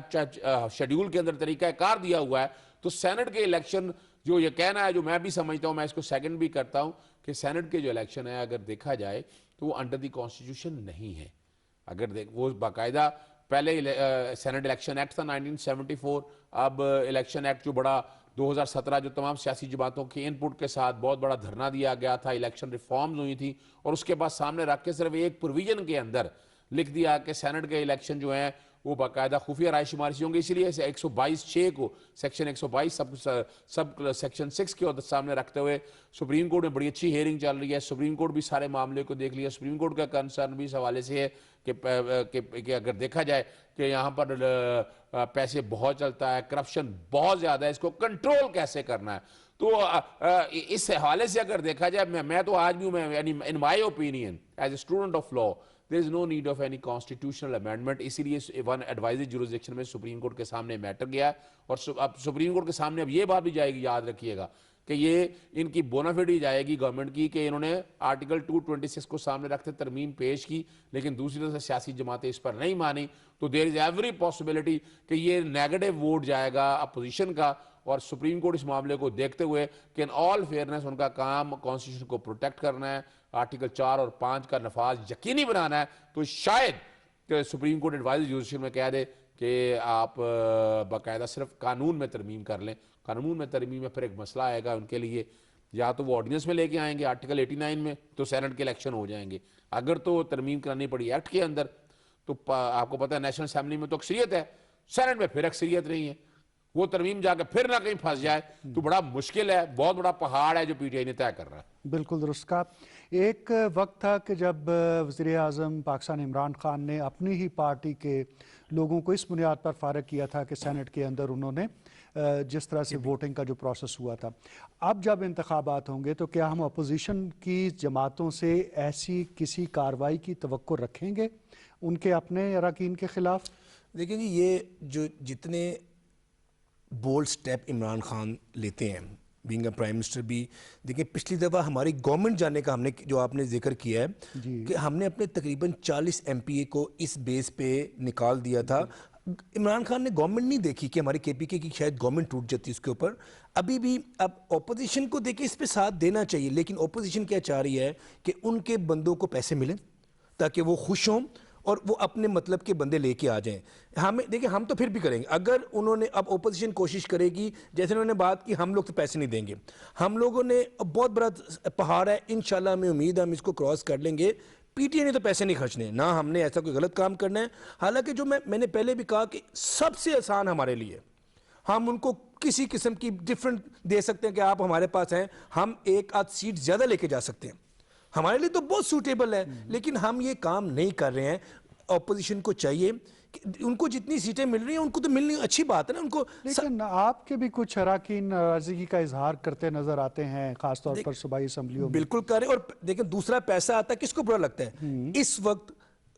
شیڈیول کے اندر طریقہ کار دیا ہوا ہے۔ تو سینٹ کے الیکشن جو یہ کہنا ہے، جو میں بھی سمجھتا ہوں، میں اس کو سیکنڈ بھی کرتا ہوں، کہ سینٹ کے جو الیکشن ہے اگر دیکھا جائے تو وہ انڈر دی کانسٹیٹیوشن نہیں ہے۔ اگر وہ باقاعدہ پہلے سینٹ الیکشن ایکٹ تھا 1974، اب الیکشن ایکٹ جو بڑا 2017 جو تمام سیاسی جماعتوں کے ان پٹ کے ساتھ بہت بڑا دھرنا دیا گیا تھا، الیکشن ریفارمز ہوئی تھی، اور اس کے بعد سامنے رکھ کے صرف ایک پروویژن کے اندر لکھ دیا کہ سینٹ کے الیکشن جو ہیں وہ باقاعدہ خفیہ رائے شماری سے ہوں گے، اسی لیے 122(6) کو، سیکشن 122 سب سیکشن 6 کے سامنے رکھتے ہوئے سپریم کورٹ میں بڑی اچھی ہیئرنگ چل رہی ہے۔ سپریم کورٹ بھی سارے معاملے کو دیکھ لیا، سپریم کورٹ کا کنسرن بھی اس حوالے سے ہے کہ اگر دیکھا جائے کہ یہاں پر پیسے بہت چلتا ہے، کرپشن بہت زیادہ ہے، اس کو کنٹرول کیسے کرنا ہے۔ تو اس حوالے سے اگر دیکھا جائے، میں تو آج بھی in my opinion as a student of law there is no need of any constitutional amendment، اسی لیے ون ایڈوائزری جورسڈکشن میں سپریم کورٹ کے سامنے میٹر گیا، اور اب سپریم کورٹ کے سامنے اب یہ بات بھی جائے گی، یاد رکھیے گا کہ یہ ان کی بونافیڈ ہی جائے گی گورنمنٹ کی کہ انہوں نے آرٹیکل 226 کو سامنے رکھتے ترمیم پیش کی، لیکن دوسری طرف سے سیاسی جماعتیں اس پر نہیں مانی، تو دیر از ایوری پاسبلٹی کہ یہ نیگیٹو ووٹ جائے گا اپوزیشن کا، اور سپریم کورٹ اس معاملے کو دیکھتے ہوئے کہ ان آل فیئرنس ان کا کام کانسٹیٹیوشن کو پروٹیکٹ کرنا ہے، آرٹیکل 4 اور 5 کا نفاذ یقینی بنانا ہے، تو شاید کہ سپریم کورٹ ایڈوائزری جورسڈکشن میں کہہ دے کہ آپ باقاعدہ صرف قانون میں ترمیم کر لیں۔ قانون میں ترمیم میں پھر ایک مسئلہ آئے گا ان کے لیے، یا تو وہ آرڈیننس میں لے کے آئیں گے آرٹیکل 89 میں، تو سینٹ کے الیکشن ہو جائیں گے، اگر تو ترمیم کرانی پڑی ایکٹ کے اندر تو آپ کو پتہ ہے نیشنل اسمبلی میں تو اکثریت ہے، سینٹ میں پھر اکثریت نہیں ہے، وہ ترمیم جا کے پھر نہ کہیں پھنس جائے تو بڑا مشکل ہے، بہت بڑا پہاڑ ہے جو پی ٹی آئی نے طے کر رہا ہے۔ بالکل درست کہا۔ ایک وقت تھا کہ جب وزیر اعظم پاکستان عمران خان نے اپنی ہی پارٹی کے لوگوں کو اس بنیاد پر فارغ کیا تھا کہ سینٹ کے اندر انہوں نے جس طرح سے ووٹنگ کا جو پروسیس ہوا تھا، اب جب انتخابات ہوں گے تو کیا ہم اپوزیشن کی جماعتوں سے ایسی کسی کارروائی کی توقع رکھیں گے ان کے اپنے اراکین کے خلاف؟ دیکھیں جی، یہ جو جتنے بولڈ سٹیپ عمران خان لیتے ہیں بینگ اے پرائم منسٹر، بھی دیکھیں پچھلی دفعہ ہماری گورنمنٹ جانے کا ہم نے جو آپ نے ذکر کیا ہے کہ ہم نے اپنے تقریباً 40 ایم پی اے کو اس بیس پہ نکال دیا تھا۔ عمران خان نے گورنمنٹ نہیں دیکھی کہ ہماری کے پی کے کی شاید گورنمنٹ ٹوٹ جاتی اس کے اوپر، ابھی بھی اب اپوزیشن کو دیکھیں اس پہ ساتھ دینا چاہیے، لیکن اپوزیشن کیا چاہ رہی ہے کہ ان کے بندوں کو پیسے ملیں تاکہ وہ خوش ہوں، اور وہ اپنے مطلب کے بندے لے کے آ جائیں. ہمیں دیکھیں ہم تو پھر بھی کریں گے اگر انہوں نے اب اپوزیشن کوشش کرے گی جیسے انہوں نے بات کی ہم لوگ تو پیسے نہیں دیں گے. ہم لوگوں نے بہت بڑا پہاڑ ہے انشاءاللہ ہمیں امید ہم اس کو کراس کر لیں گے. پی ٹی اے نے تو پیسے نہیں خرچنے نہ ہم نے ایسا کوئی غلط کام کرنا ہے. حالانکہ جو میں نے پہلے بھی کہا کہ سب سے آسان ہمارے لیے ہم ان کو کسی قسم کی ڈیفرنٹ دے سکتے ہیں کہ آپ ہمارے پاس ہیں ہم ایک آدھ سیٹ زیادہ لے کے جا سکتے ہیں ہمارے لیے تو بہت سوٹیبل ہے لیکن ہم یہ کام نہیں کر رہے ہیں. اپوزیشن کو چاہیے کہ ان کو جتنی سیٹیں مل رہی ہیں ان کو تو ملنی اچھی بات ہے نا ان کو. لیکن آپ کے بھی کچھ اراکین ناراضگی کا اظہار کرتے نظر آتے ہیں خاص طور پر صوبائی اسمبلیوں میں. بالکل کریں اور دیکھیں دوسرا پیسہ آتا ہے کس کو برا لگتا ہے. اس وقت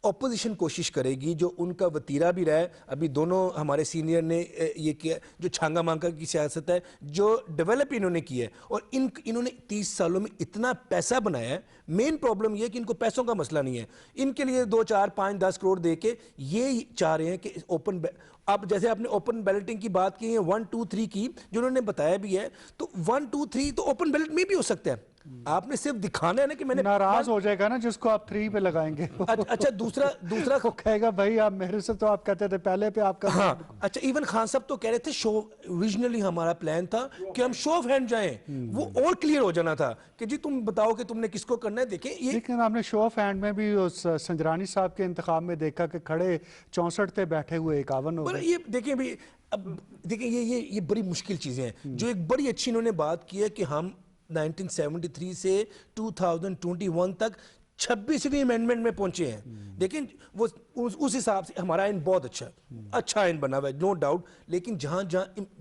اپوزیشن کوشش کرے گی جو ان کا وطیرہ بھی رہا ہے ابھی دونوں ہمارے سینئر نے یہ کیا جو چھانگا مانگا کی سیاست ہے جو ڈیولپ انہوں نے کی ہے اور انہوں نے 30 سالوں میں اتنا پیسہ بنایا ہے. مین پرابلم یہ ہے کہ ان کو پیسوں کا مسئلہ نہیں ہے. ان کے لیے 2 4 5 10 کروڑ دے کے یہ چاہ رہے ہیں کہ اوپن اب جیسے آپ نے اوپن بیلٹنگ کی بات کی ہے 1 2 3 کی جو انہوں نے بتایا بھی ہے تو 1 2 3 تو اوپن بیلٹ میں بھی ہو سکتا ہے. آپ نے صرف دکھانا ہے نا کہ میں نے ناراض ہو جائے گا نا جس کو آپ 3 پہ لگائیں گے. اچھا دوسرا کو کہے گا بھائی آپ میرے سے تو آپ کہتے تھے پہلے پہ آپ کا. ہاں اچھا ایون خان صاحب تو کہہ رہے تھے شو اوریجنلی ہمارا پلان تھا کہ ہم شو آف ہینڈ جائیں وہ اور کلیئر ہو جانا تھا کہ جی تم بتاؤ کہ تم نے کس کو کرنا ہے. دیکھیں یہ لیکن آپ نے شو آف ہینڈ میں بھی اس سنجرانی صاحب کے انتخاب میں دیکھا کہ کھڑے 64 تھے بیٹھے ہوئے 51 ہو گئے. یہ دیکھیں بھی اب دیکھیں یہ بڑی مشکل چیزیں ہیں. جو ایک بڑی اچھی انہوں نے بات کی ہے کہ ہم 1973 سے 2021 تک 26ویں امینڈمنٹ میں پہنچے ہیں. دیکھیں وہ اس حساب سے ہمارا آئین بہت اچھا آئین بنا ہوا ہے نو ڈاؤٹ. لیکن جہاں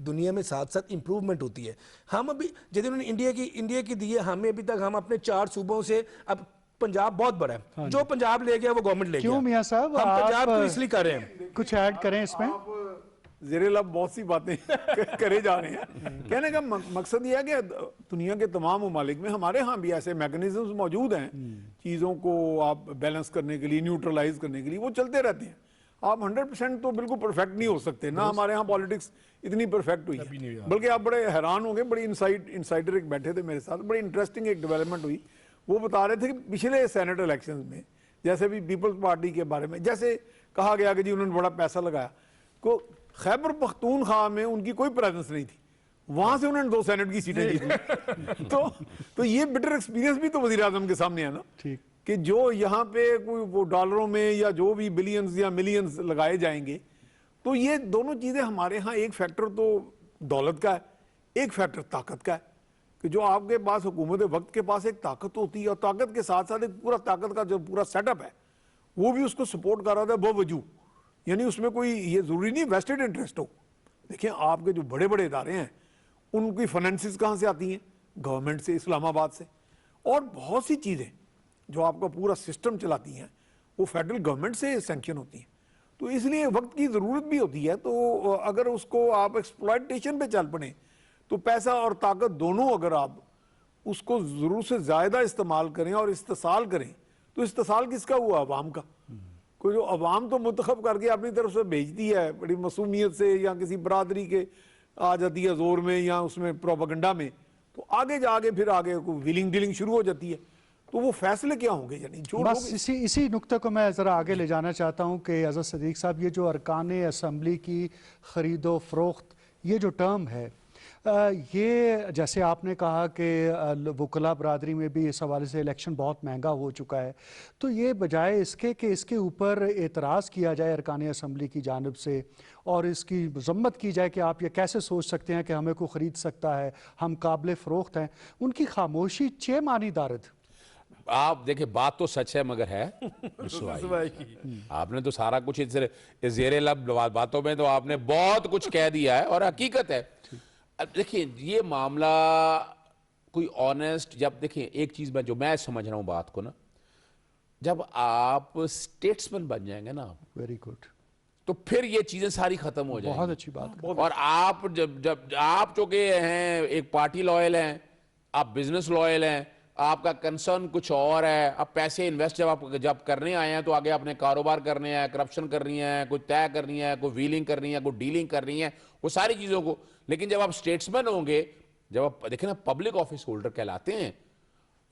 دنیا میں ساتھ ساتھ امپروومنٹ ہوتی ہے ہم ابھی جیسے انہوں نے انڈیا کی دی ہے ہمیں ابھی تک ہم اپنے 4 صوبوں سے اب پنجاب بہت بڑا ہے جو پنجاب لے گیا وہ گورنمنٹ لے گیا. کیوں میاں صاحب ہم پنجاب کو آپ اس لیے کر رہے ہیں کچھ ایڈ کریں اس میں. زیر لب بہت سی باتیں کرے جا رہے ہیں. کہنے کا مقصد یہ ہے کہ دنیا کے تمام ممالک میں ہمارے ہاں بھی ایسے میکنزمز موجود ہیں چیزوں کو آپ بیلنس کرنے کے لیے نیوٹرلائز کرنے کے لیے وہ چلتے رہتے ہیں. آپ 100% تو بالکل پرفیکٹ نہیں ہو سکتے نہ ہمارے ہاں پالیٹکس اتنی پرفیکٹ ہوئی ہے. بلکہ آپ بڑے حیران ہوں گے بڑی انسائڈر ایک بیٹھے تھے میرے ساتھ بڑی انٹرسٹنگ ایک ڈیولپمنٹ ہوئی. وہ بتا رہے تھے کہ پچھلے سینٹ الیکشنز میں جیسے بھی پیپلز پارٹی کے بارے میں جیسے کہا گیا کہ جی انہوں نے بڑا پیسہ لگایا کو خیبر پختونخوا میں ان کی کوئی پریزنس نہیں تھی وہاں سے انہوں نے 2 سینٹ کی سیٹیں جیتی. تو یہ بٹر ایکسپیرینس بھی تو وزیر اعظم کے سامنے ہے نا کہ جو یہاں پہ کوئی وہ ڈالروں میں یا جو بھی بلینز یا ملینز لگائے جائیں گے تو یہ دونوں چیزیں ہمارے ہاں ایک فیکٹر تو دولت کا ہے ایک فیکٹر طاقت کا ہے کہ جو آپ کے پاس حکومت وقت کے پاس ایک طاقت ہوتی ہے اور طاقت کے ساتھ ساتھ ایک پورا طاقت کا جو پورا سیٹ اپ ہے وہ بھی اس کو سپورٹ کر رہا تھا بوجو. یعنی اس میں کوئی یہ ضروری نہیں ویسٹڈ انٹرسٹ ہو. دیکھیں آپ کے جو بڑے بڑے ادارے ہیں ان کی فنانسز کہاں سے آتی ہیں گورنمنٹ سے اسلام آباد سے اور بہت سی چیزیں جو آپ کا پورا سسٹم چلاتی ہیں وہ فیڈرل گورنمنٹ سے سینکشن ہوتی ہیں. تو اس لیے وقت کی ضرورت بھی ہوتی ہے. تو اگر اس کو آپ ایکسپلائٹیشن پہ چل پڑیں تو پیسہ اور طاقت دونوں اگر آپ اس کو ضرور سے زیادہ استعمال کریں اور استحصال کریں تو استحصال کس کا ہوا عوام کا. کوئی جو عوام تو منتخب کر کے اپنی طرف سے بھیجتی ہے بڑی معصومیت سے یا کسی برادری کے آ جاتی ہے زور میں یا اس میں پروپیگنڈا میں تو آگے جا کے پھر آگے ویلنگ ڈیلنگ شروع ہو جاتی ہے. تو وہ فیصلے کیا ہوں گے یعنی جو بس اسی نقطے کو میں ذرا آگے لے جانا چاہتا ہوں کہ عزت صدیق صاحب یہ جو ارکان اسمبلی کی خرید و فروخت یہ جو ٹرم ہے یہ جیسے آپ نے کہا کہ وکلا برادری میں بھی اس حوالے سے الیکشن بہت مہنگا ہو چکا ہے تو یہ بجائے اس کے کہ اس کے اوپر اعتراض کیا جائے ارکان اسمبلی کی جانب سے اور اس کی مذمت کی جائے کہ آپ یہ کیسے سوچ سکتے ہیں کہ ہمیں کوئی خرید سکتا ہے ہم قابل فروخت ہیں ان کی خاموشی چھ معنی دارد. آپ دیکھیں بات تو سچ ہے مگر ہے آپ نے تو سارا کچھ زیر لب باتوں میں تو آپ نے بہت کچھ کہہ دیا ہے اور حقیقت ہے. دیکھیں یہ معاملہ کوئی آنیسٹ جب دیکھیں ایک چیز میں جو میں سمجھ رہا ہوں بات کو نا جب آپ اسٹیٹسمن بن جائیں گے نا ویری گڈ تو پھر یہ چیزیں ساری ختم ہو جائیں گی. بہت اچھی بات. اور آپ جب آپ چونکہ ہیں ایک پارٹی لائل ہیں آپ بزنس لائل ہیں آپ کا کنسرن کچھ اور ہے آپ پیسے انویسٹ جب کرنے آئے ہیں تو آگے اپنے کاروبار کرنے ہیں کرپشن کرنی ہے کوئی طے کرنی ہے کوئی ویلنگ کرنی ہے کوئی ڈیلنگ کرنی ہے وہ ساری چیزوں کو. لیکن جب آپ اسٹیٹسمین ہوں گے جب آپ دیکھیں نا پبلک آفس ہولڈر کہلاتے ہیں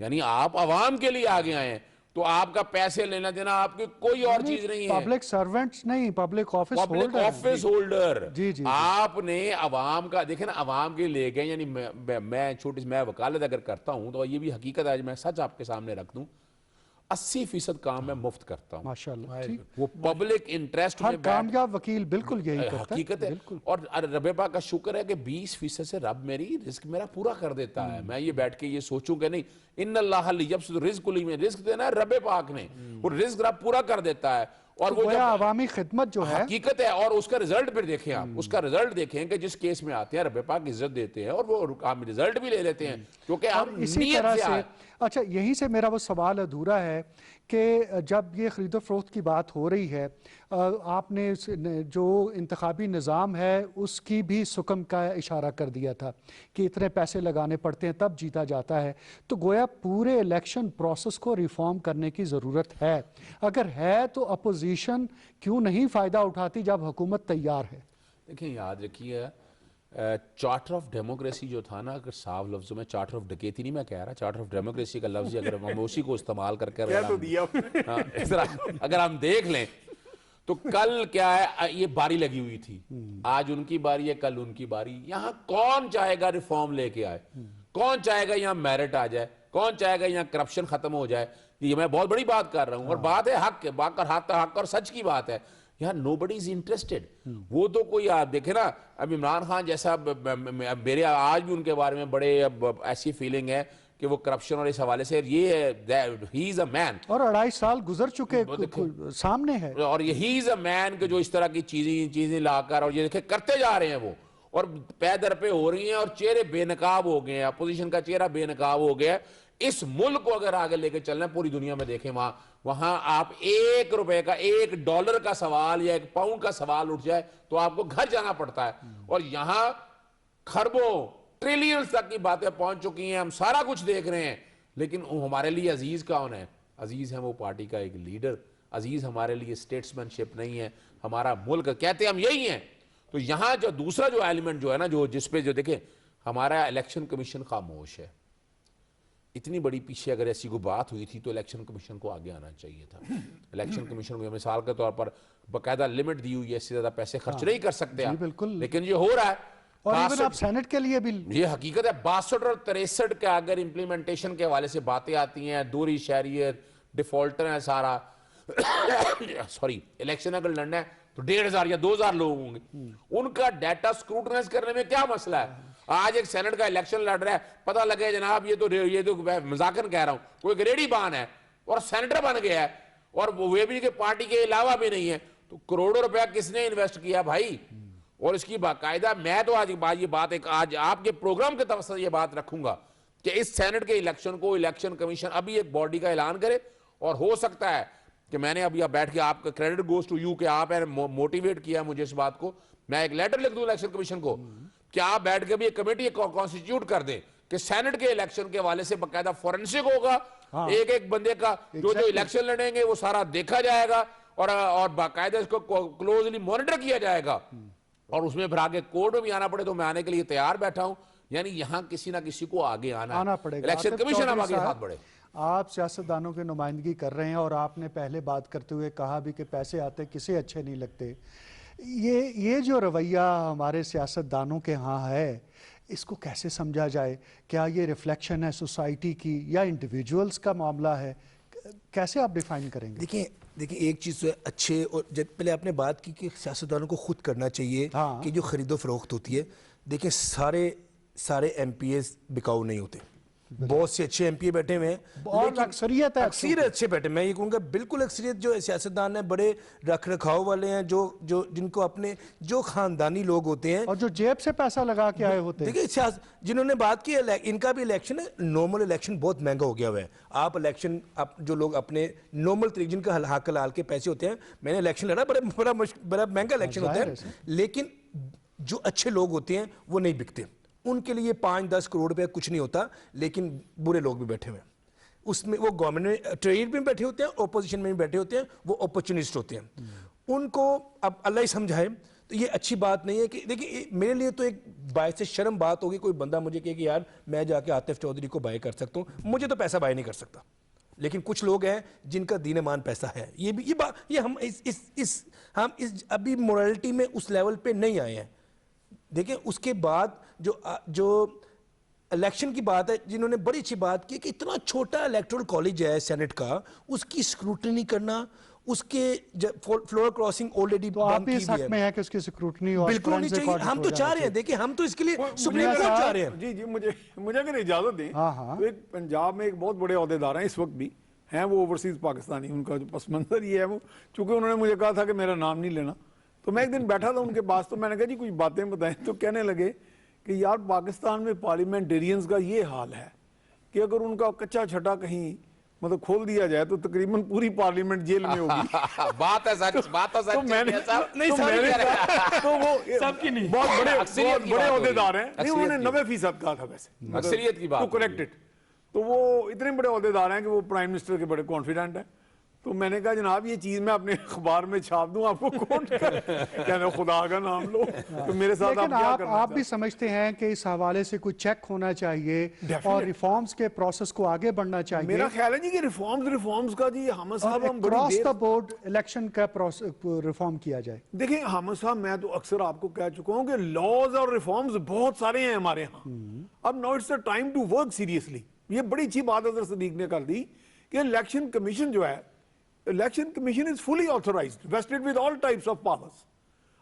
یعنی آپ عوام کے لیے آگے آئے ہیں تو آپ کا پیسے لینا دینا آپ کی کوئی اور چیز نہیں ہے. پبلک سرونٹس نہیں, public office public office holder. جی جی آپ نے عوام کا دیکھیں نا, عوام کے لے گئے. یعنی میں وکالت اگر کرتا ہوں تو یہ بھی حقیقت ہے, میں سچ آپ کے سامنے رکھ دوں, 80% کام میں مفت کرتا ہوں. ماشاءاللہ, وہ پبلک انٹرسٹ میں ہر کامیاب وکیل بالکل یہی کرتا ہے. حقیقت ہے. اور رب پاک کا شکر ہے کہ 20% سے رب میری رزق میرا پورا کر دیتا ہے. میں یہ بیٹھ کے یہ سوچوں کہ نہیں, ان اللہ یبسط الرزق لمن رزق دینا ہے رب پاک نے, اور رزق رب پورا کر دیتا ہے. اور وہ عوامی خدمت جو ہے حقیقت ہے. اور اس کا رزلٹ پھر دیکھیں آپ, اس کا رزلٹ دیکھیں کہ جس کیس میں آتے ہیں رب پاک عزت دیتے ہیں, اور وہ ہم رزلٹ بھی لے لیتے ہیں کیونکہ ہم اسی طرح سے. اچھا, یہیں سے میرا وہ سوال ادھورا ہے کہ جب یہ خرید و فروخت کی بات ہو رہی ہے, آپ نے جو انتخابی نظام ہے اس کی بھی سکم کا اشارہ کر دیا تھا کہ اتنے پیسے لگانے پڑتے ہیں تب جیتا جاتا ہے. تو گویا پورے الیکشن پروسیس کو ریفارم کرنے کی ضرورت ہے. اگر ہے تو اپوزیشن کیوں نہیں فائدہ اٹھاتی جب حکومت تیار ہے؟ دیکھیں, یاد رکھیے چارٹر آف ڈیموکریسی جو تھا نا, اگر صاف لفظوں میں چارٹر آف ڈکیتی نہیں میں کہہ رہا, چارٹر آف ڈیموکریسی کا لفظ اگر ہم اسی کو استعمال کر کے اگر ہم دیکھ لیں تو کل کیا ہے, یہ باری لگی ہوئی تھی, آج ان کی باری ہے, کل ان کی باری. یہاں کون چاہے گا ریفارم لے کے آئے, کون چاہے گا یہاں میرٹ آ جائے, کون چاہے گا یہاں کرپشن ختم ہو جائے. یہ میں بہت بڑی بات کر رہا ہوں, اور بات ہے حق, حق اور سچ کی بات ہے. یہاں nobody is interested. وہ تو کوئی آپ دیکھیں نا, اب عمران خان جیسا, میرے آج بھی ان کے بارے میں بڑے ایسی فیلنگ ہے کہ وہ کرپشن اور اس حوالے سے یہ he is a man, اور 2.5 سال گزر چکے سامنے ہے, اور یہ he is a man کہ جو اس طرح کی چیزیں لا کر اور یہ دیکھیں کرتے جا رہے ہیں وہ, اور پے در پہ ہو رہی ہیں, اور چہرے بے نقاب ہو گئے ہیں, اپوزیشن کا چہرہ بے نقاب ہو گیا. اس ملک کو اگر آگے لے کے چلنا ہے پوری دنیا میں دیکھیں, وہاں آپ $1 کا $1 کا سوال یا £1 کا سوال اٹھ جائے تو آپ کو گھر جانا پڑتا ہے. اور یہاں خربوں ٹریلینز تک کی باتیں پہنچ چکی ہیں, ہم سارا کچھ دیکھ رہے ہیں, لیکن ہمارے لیے عزیز کون ہے؟ عزیز ہے وہ پارٹی کا ایک لیڈر. عزیز ہمارے لیے اسٹیٹسمین شپ نہیں ہے, ہمارا ملک کہتے ہم یہی ہیں. تو یہاں جو دوسرا جو ایلیمنٹ جو ہے نا, جو جس پہ جو دیکھیں, ہمارا الیکشن کمیشن خاموش ہے. اتنی بڑی پیچھے اگر ایسی کوئی بات ہوئی تھی تو الیکشن کمیشن کو آگے آنا چاہیے تھا. الیکشن کمیشن کو مثال کے طور پر باقاعدہ لمٹ دی ہوئی ہے, اس سے زیادہ پیسے خرچ نہیں کر سکتے آپ, لیکن یہ ہو رہا ہے. اور ایون آپ سینٹ کے لیے بھی یہ حقیقت ہے 62 اور 63 کے اگر امپلیمنٹیشن کے حوالے سے باتیں آتی ہیں, دوری شہریت, ڈیفالٹر ہے سارا, سوری الیکشن اگر لڑنا ہے تو 1500 یا 2000 لوگ ہوں گے. ان کا ڈیٹا سکروٹنائز کرنے میں کیا مسئلہ ہے؟ آج ایک سینٹ کا الیکشن لڑ رہا ہے, پتہ لگے جناب یہ تو مذاکر کہہ رہا ہوں, کوئی گریڈی بان ہے اور سینیٹر بن گیا ہے, اور وہ بھی کہ پارٹی کے علاوہ بھی نہیں ہے, تو کروڑوں روپیہ کس نے انویسٹ کیا بھائی؟ اور اس کی باقاعدہ میں تو آج یہ بات آج آپ کے پروگرام کے توسط یہ بات رکھوں گا کہ اس سینٹ کے الیکشن کو الیکشن کمیشن ابھی ایک باڈی کا اعلان کرے. اور ہو سکتا ہے کہ میں نے ابھی بیٹھ کے, آپ کا کریڈٹ گوز ٹو یو کہ آپ نے موٹیویٹ کیا مجھے اس بات کو, میں ایک لیٹر لکھ دوں الیکشن کمیشن کو کہ آپ بیٹھ کے بھی ایک کمیٹی کانسٹیٹیوٹ کر دیں کہ سینٹ کے الیکشن کے حوالے سے باقاعدہ فورنسک ہوگا, ایک بندے کا جو الیکشن لڑیں گے وہ سارا دیکھا جائے گا, اور باقاعدہ اس کو کلوزلی مانیٹر کیا جائے گا, اور اس میں پھر آگے کورٹ میں بھی آنا پڑے تو میں آنے کے لیے تیار بیٹھا ہوں. یعنی یہاں کسی نہ کسی کو آگے آنا پڑے گا. الیکشن کمیشن اب آگے ہاتھ بڑھے. آپ سیاستدانوں کی نمائندگی کر رہے ہیں, اور آپ نے پہلے بات کرتے ہوئے کہا بھی کہ پیسے آتے کسے اچھے نہیں لگتے. یہ جو رویہ ہمارے سیاستدانوں کے ہاں ہے, اس کو کیسے سمجھا جائے؟ کیا یہ ریفلیکشن ہے سوسائٹی کی یا انڈیویجولز کا معاملہ ہے؟ کیسے آپ ڈیفائن کریں گے؟ دیکھیں ایک چیز تو ہے اچھے, اور جب پہلے آپ نے بات کی کہ سیاستدانوں کو خود کرنا چاہیے کہ جو خرید و فروخت ہوتی ہے, دیکھیں سارے ایم پی ایز بکاؤ نہیں ہوتے, بہت سے اچھے ایم پی اے بیٹھے ہوئے ہیں, اور اکثریت اچھے بیٹھے, میں یہ کہوں گا بالکل اکثریت جو سیاستدان ہیں بڑے رکھ رکھاؤ والے ہیں, جو جن کو اپنے جو خاندانی لوگ ہوتے ہیں اور جو جیب سے پیسہ لگا کے آئے ہوتے ہیں. دیکھیں جنہوں نے بات کی ان کا بھی الیکشن ہے, نارمل الیکشن بہت مہنگا ہو گیا ہوا ہے. آپ الیکشن جو لوگ اپنے نارمل طریقے جن کا حق حلال کے پیسے ہوتے ہیں, میں نے الیکشن لڑا, بڑا مہنگا الیکشن ہوتا ہے, لیکن جو اچھے لوگ ہوتے ہیں وہ نہیں بکتے. ان کے لیے 5-10 کروڑ روپے کچھ نہیں ہوتا, لیکن برے لوگ بھی بیٹھے ہوئے ہیں اس میں, وہ گورنمنٹ میں ٹریڈ میں بیٹھے ہوتے ہیں, اپوزیشن میں بھی بیٹھے ہوتے ہیں, وہ اپورچونسٹ ہوتے ہیں. ان کو اب اللہ ہی سمجھائے, تو یہ اچھی بات نہیں ہے. کہ دیکھیں میرے لیے تو ایک باعث شرم بات ہوگی کوئی بندہ مجھے کہے کہ یار میں جا کے عاطف چودھری کو بائی کر سکتا ہوں, مجھے تو پیسہ بائی نہیں کر سکتا, لیکن کچھ لوگ ہیں جن کا دین ایمان پیسہ ہے. یہ ہم اس ابھی مورالٹی میں اس لیول پہ نہیں آئے ہیں. دیکھیں اس کے بعد جو الیکشن کی بات ہے, جنہوں نے بڑی اچھی بات کی کہ اتنا چھوٹا الیکٹرل کالج ہے سینٹ کا, اس کی اسکروٹنی کرنا, اس کے فلور کراسنگ آلریڈی تو آپ بھی اس حق میں ہے کہ اس کی سکروٹنی اور بالکل نہیں چاہیے. ہم تو چاہ رہے ہیں, دیکھیں ہم تو اس کے لیے سپریم کورٹ چاہ رہے ہیں. جی مجھے اگر اجازت دیں تو ایک پنجاب میں ایک بہت بڑے عہدیدار ہیں اس وقت بھی ہیں, وہ اوورسیز پاکستانی, ان کا جو پس منظر یہ ہے وہ, چونکہ انہوں نے مجھے کہا تھا کہ میرا نام نہیں لینا, تو میں ایک دن بیٹھا تھا ان کے پاس, تو میں نے کہا جی کچھ باتیں بتائیں, تو کہنے لگے کہ یار پاکستان میں پارلیمنٹیرینز کا یہ حال ہے کہ اگر ان کا کچا چھٹا کہیں مطلب کھول دیا جائے تو تقریباً پوری پارلیمنٹ جیل میں ہوگی. بات ہے سچ, بات تو سچ ہے. تو وہ بہت بڑے عہدیدار ہیں, نہیں انہوں نے 90% کہا تھا ویسے, اکثریت کی بات تو کریکٹڈ. تو وہ اتنے بڑے عہدیدار ہیں کہ وہ پرائم منسٹر کے بڑے کانفیڈنٹ ہیں. تو میں نے کہا جناب یہ چیز میں اپنے اخبار میں چھاپ دوں آپ کو, کون کہنا خدا کا نام لو, تو میرے ساتھ لیکن آپ بھی سمجھتے ہیں کہ اس حوالے سے کوئی چیک ہونا چاہیے اور ریفارمز کے پروسیس کو آگے بڑھنا چاہیے. میرا خیال ہے جی کہ ریفارمز کا جی حامد صاحب ہم بڑی اکراس دا بورڈ الیکشن کا ریفارم کیا جائے. دیکھیں حامد صاحب میں تو اکثر آپ کو کہہ چکا ہوں کہ لاز اور ریفارمز بہت سارے ہیں ہمارے ہاں. اب now it's a time to work seriously. یہ بڑی اچھی بات اظہر صدیق نے کر دی کہ الیکشن کمیشن جو ہے, election commission is fully authorized, vested with all types of powers.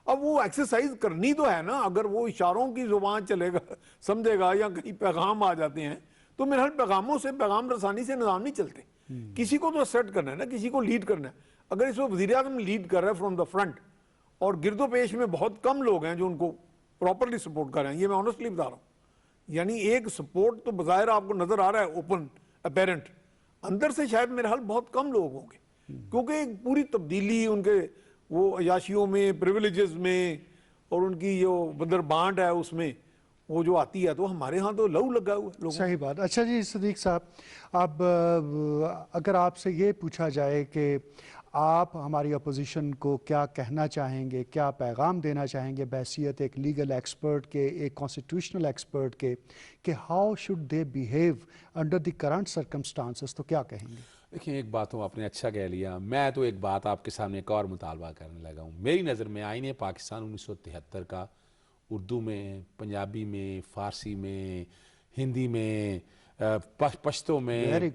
اب وہ ایکسرسائز کرنی تو ہے نا, اگر وہ اشاروں کی زبان چلے گا سمجھے گا یا کہیں پیغام آ جاتے ہیں تو میرے حال پیغاموں سے, پیغام رسانی سے نظام نہیں چلتے. کسی کو تو سیٹ کرنا ہے نا, کسی کو لیڈ کرنا ہے. اگر اس وقت وزیر اعظم لیڈ کر رہا ہے فرام دا فرنٹ, اور گرد و پیش میں بہت کم لوگ ہیں جو ان کو پراپرلی سپورٹ کر رہے ہیں, یہ میں آنیسٹلی بتا رہا ہوں, یعنی ایک سپورٹ تو بظاہر آپ کو نظر آ رہا ہے اوپن اپیرنٹ, اندر سے شاید میرے حال بہت کم لوگ ہوں گے, کیونکہ ایک پوری تبدیلی ان کے وہ عیاشیوں میں, پریویلیجز میں, اور ان کی جو بدر بانٹ ہے اس میں وہ جو آتی ہے, تو ہمارے ہاں تو لہو لگا ہوا ہے لوگوں. صحیح بات. اچھا جی صدیق صاحب, اب اگر آپ سے یہ پوچھا جائے کہ آپ ہماری اپوزیشن کو کیا کہنا چاہیں گے, کیا پیغام دینا چاہیں گے بحیثیت ایک لیگل ایکسپرٹ کے, ایک کانسٹیٹیوشنل ایکسپرٹ کے, کہ how should they behave under the current circumstances, تو کیا کہیں گے؟ دیکھیں ایک بات آپ نے اچھا کہہ لیا, میں تو ایک بات آپ کے سامنے ایک اور مطالبہ کرنے لگا ہوں. میری نظر میں آئین پاکستان 1973 کا اردو میں, پنجابی میں, فارسی میں, ہندی میں, پشتو میں,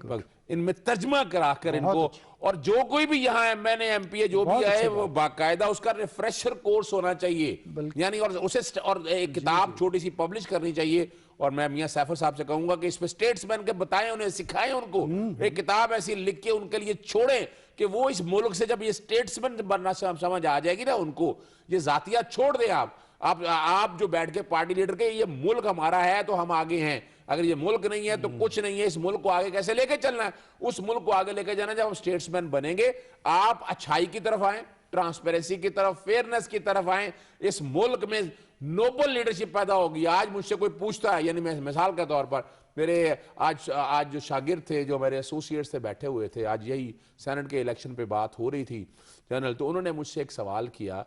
ان میں ترجمہ کرا کر ان کو, اور جو کوئی بھی یہاں ایم این اے, ایم پی اے جو بھی آئے, وہ باقاعدہ اس کا ریفریشر کورس ہونا چاہیے, یعنی اور اسے اور ایک کتاب چھوٹی سی پبلش کرنی چاہیے. اور میں میاں سیفر صاحب سے کہوں گا کہ اس پہ سٹیٹس مین کے بتائیں, انہیں سکھائیں, ان کو ایک کتاب ایسی لکھ کے ان کے لیے چھوڑیں کہ وہ اس ملک سے جب یہ سٹیٹس مین بننا سمجھ آ جائے گی نا ان کو, یہ ذاتیات چھوڑ دیں. آپ جو بیٹھ کے پارٹی لیڈر کے, یہ ملک ہمارا ہے تو ہم آگے ہیں, اگر یہ ملک نہیں ہے تو کچھ نہیں ہے. اس ملک کو آگے کیسے لے کے چلنا ہے, اس ملک کو آگے لے کے جانا. جب ہم سٹیٹس مین بنیں گے, آپ اچھائی کی طرف آئیں, ٹرانسپیرنسی کی طرف, فیئرنس کی طرف آئیں. اس ملک میں نوبل لیڈرشپ پیدا ہوگی. آج مجھ سے کوئی پوچھتا ہے, یعنی میں مثال کے طور پر, میرے آج جو شاگرد تھے, جو میرے ایسوسیٹس سے بیٹھے ہوئے تھے, آج یہی سینٹ کے الیکشن پہ بات ہو رہی تھی جنرل, تو انہوں نے مجھ سے ایک سوال کیا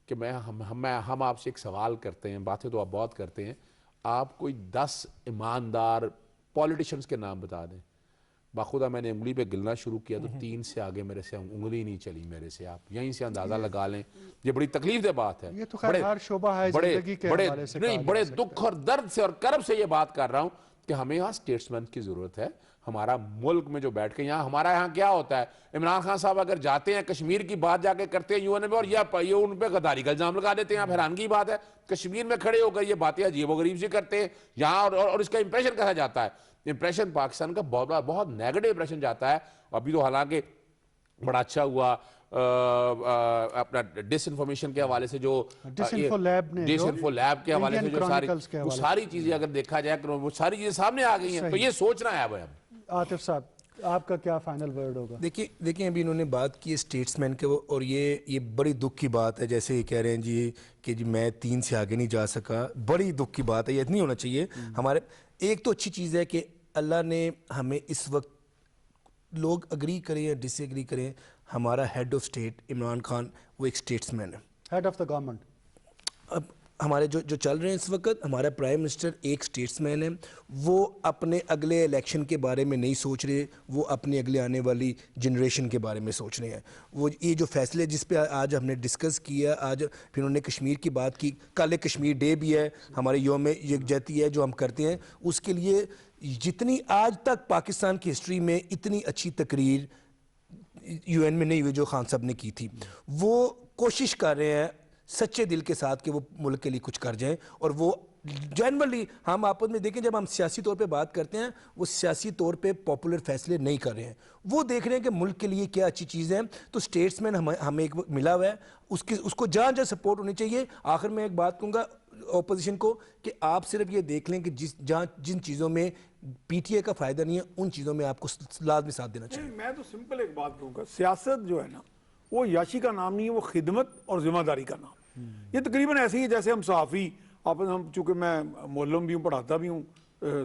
کہ ہم آپ سے ایک سوال کرتے ہیں, باتیں تو آپ بہت کرتے ہیں, آپ کوئی 10 ایماندار پولیٹیشنز کے نام بتا دیں. باخودہ میں نے انگلی پہ گلنا شروع کیا تو 3 سے آگے میرے سے انگلی نہیں چلی میرے سے. آپ یہیں سے اندازہ لگا لیں, یہ بڑی تکلیف دہ بات ہے. یہ تو خیر ہر شعبہ ہے زندگی کے حوالے سے, نہیں بڑے دکھ اور درد سے اور کرب سے یہ بات کر رہا ہوں کہ ہمیں یہاں سٹیٹسمین کی ضرورت ہے. ہمارا ملک میں جو بیٹھ کے ہمارا یہاں کیا ہوتا ہے, عمران خان صاحب اگر جاتے ہیں کشمیر کی بات جا کے کرتے ہیں یو این اے میں, اور یہ ان پہ غداری کا الزام لگا دیتے ہیں. آپ حیران کی بات ہے, کشمیر میں کھڑے ہو کر یہ باتیں عجیب و غریب سی کرتے ہیں یہاں, اور اس کا امپریشن کیسا جاتا ہے. امپریشن پاکستان کا بہت نیگیٹو امپریشن جاتا ہے. ابھی تو حالانکہ بڑا اچھا ہوا اپنا ڈس انفارمیشن کے حوالے سے, جو ڈس انفو لیب کے حوالے سے جو ساری چیزیں اگر دیکھا جائے وہ ساری چیزیں سامنے آ گئی ہیں, تو یہ سوچنا ہے. اب عاطف صاحب آپ کا کیا فائنل ورڈ ہوگا؟ دیکھیں ابھی انہوں نے بات کی اسٹیٹس مین کے, اور یہ بڑی دکھ کی بات ہے. جیسے یہ کہہ رہے ہیں جی کہ جی میں 3 سے آگے نہیں جا سکا, بڑی دکھ کی بات ہے. یہ اتنی ہونا چاہیے ہمارے. ایک تو اچھی چیز ہے کہ اللہ نے ہمیں اس وقت, لوگ اگری کریں یا ڈس ایگری کریں, ہمارا head of state Imran Khan وہ ایک اسٹیٹس مین ہے, ہیڈ آف دا گورنمنٹ. اب ہمارے جو چل رہے ہیں اس وقت، ہمارا پرائم منسٹر ایک سٹیٹس مین ہے، وہ اپنے اگلے الیکشن کے بارے میں نہیں سوچ رہے، وہ اپنے اگلے آنے والی جنریشن کے بارے میں سوچ رہے ہیں. وہ یہ جو فیصلے جس پہ آج ہم نے ڈسکس کیا، آج پھر انہوں نے کشمیر کی بات کی، کل ایک کشمیر ڈے بھی ہے، ہمارے یوم یکجہتی ہے جو ہم کرتے ہیں، اس کے لیے جتنی آج تک پاکستان کی ہسٹری میں اتنی اچھی تقریر یو این میں نہیں ہوئی جو خان صاحب نے کی تھی. وہ کوشش کر رہے ہیں سچے دل کے ساتھ کہ وہ ملک کے لیے کچھ کر جائیں، اور وہ جنرلی ہم آپس میں دیکھیں جب ہم سیاسی طور پہ بات کرتے ہیں، وہ سیاسی طور پہ پاپولر فیصلے نہیں کر رہے ہیں، وہ دیکھ رہے ہیں کہ ملک کے لیے کیا اچھی چیزیں ہیں. تو اسٹیٹس مین ہمیں ایک ملا ہوا ہے، اس کو جہاں جہاں سپورٹ ہونی چاہیے. آخر میں ایک بات کہوں گا اپوزیشن کو کہ آپ صرف یہ دیکھ لیں کہ جن چیزوں میں پی ٹی اے کا فائدہ نہیں ہے، ان چیزوں میں آپ کو لازمی ساتھ دینا چاہیے. میں تو سمپل ایک بات کہوں گا، سیاست جو ہے نا وہ یاشی کا نام نہیں ہے، وہ خدمت اور ذمہ داری کا نام. یہ تقریباً ایسے ہی جیسے ہم صحافی، ہم چونکہ میں معلم بھی ہوں، پڑھاتا بھی ہوں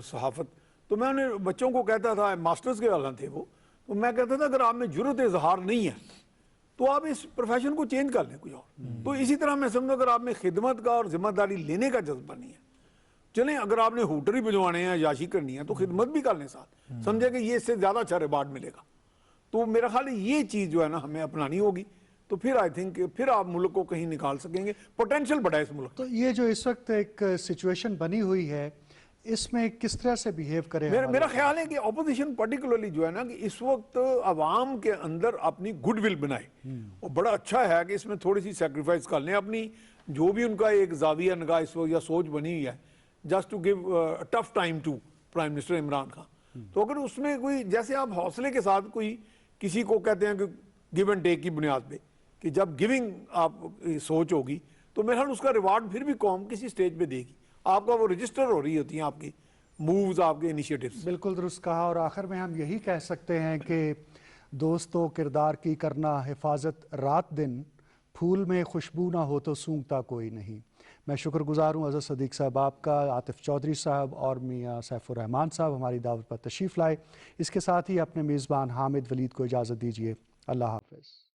صحافت، تو میں انہیں بچوں کو کہتا تھا، ماسٹرز کے حالات تھے وہ، تو میں کہتا تھا اگر آپ میں جرأت اظہار نہیں ہے تو آپ اس پروفیشن کو چینج کر لیں کوئی اور. تو اسی طرح میں سمجھوں اگر آپ میں خدمت کا اور ذمہ داری لینے کا جذبہ نہیں ہے، چلیں اگر آپ نے ہوٹر ہی بجوانے ہیں، یاشی کرنی ہے، تو خدمت بھی کر لیں ساتھ، سمجھے کہ یہ اس سے زیادہ اچھا ریوارڈ ملے گا. تو میرا خیال ہے یہ چیز جو ہے نا ہمیں اپنانی ہوگی، تو پھر آئی تھنک پھر آپ ملک کو کہیں نکال سکیں گے. پوٹینشیل بڑا ہے اس ملک. تو یہ جو اس وقت ایک سچویشن بنی ہوئی ہے، اس میں کس طرح سے بیہیو کرے؟ میرا خیال ہے کہ اپوزیشن پرٹیکولرلی جو ہے نا کہ اس وقت عوام کے اندر اپنی گڈ ول بنائے، اور بڑا اچھا ہے کہ اس میں تھوڑی سی سیکریفائس کر لیں اپنی جو بھی ان کا ایک زاویہ نگاہ اس وقت یا سوچ بنی ہوئی ہے، just to give tough time to prime minister Imran Khan. تو اگر اس میں کوئی جیسے آپ حوصلے کے ساتھ کوئی کسی کو کہتے ہیں کہ گیو اینڈ ٹیک کی بنیاد پہ، کہ جب گیونگ آپ سوچ ہوگی تو میرا خیال اس کا ریوارڈ پھر بھی قوم کسی سٹیج پہ دے گی. آپ کا وہ رجسٹر ہو رہی ہوتی ہیں آپ کی مووز، آپ کے انیشیٹیوز. بالکل درست کہا. اور آخر میں ہم یہی کہہ سکتے ہیں کہ دوستو کردار کی کرنا حفاظت رات دن، پھول میں خوشبو نہ ہو تو سونگتا کوئی نہیں. میں شکر گزار ہوں عزت صدیق صاحب آپ کا، عاطف چودھری صاحب اور میاں سیف الرحمان صاحب ہماری دعوت پر تشریف لائے. اس کے ساتھ ہی اپنے میزبان حامد ولید کو اجازت دیجیے. اللہ حافظ.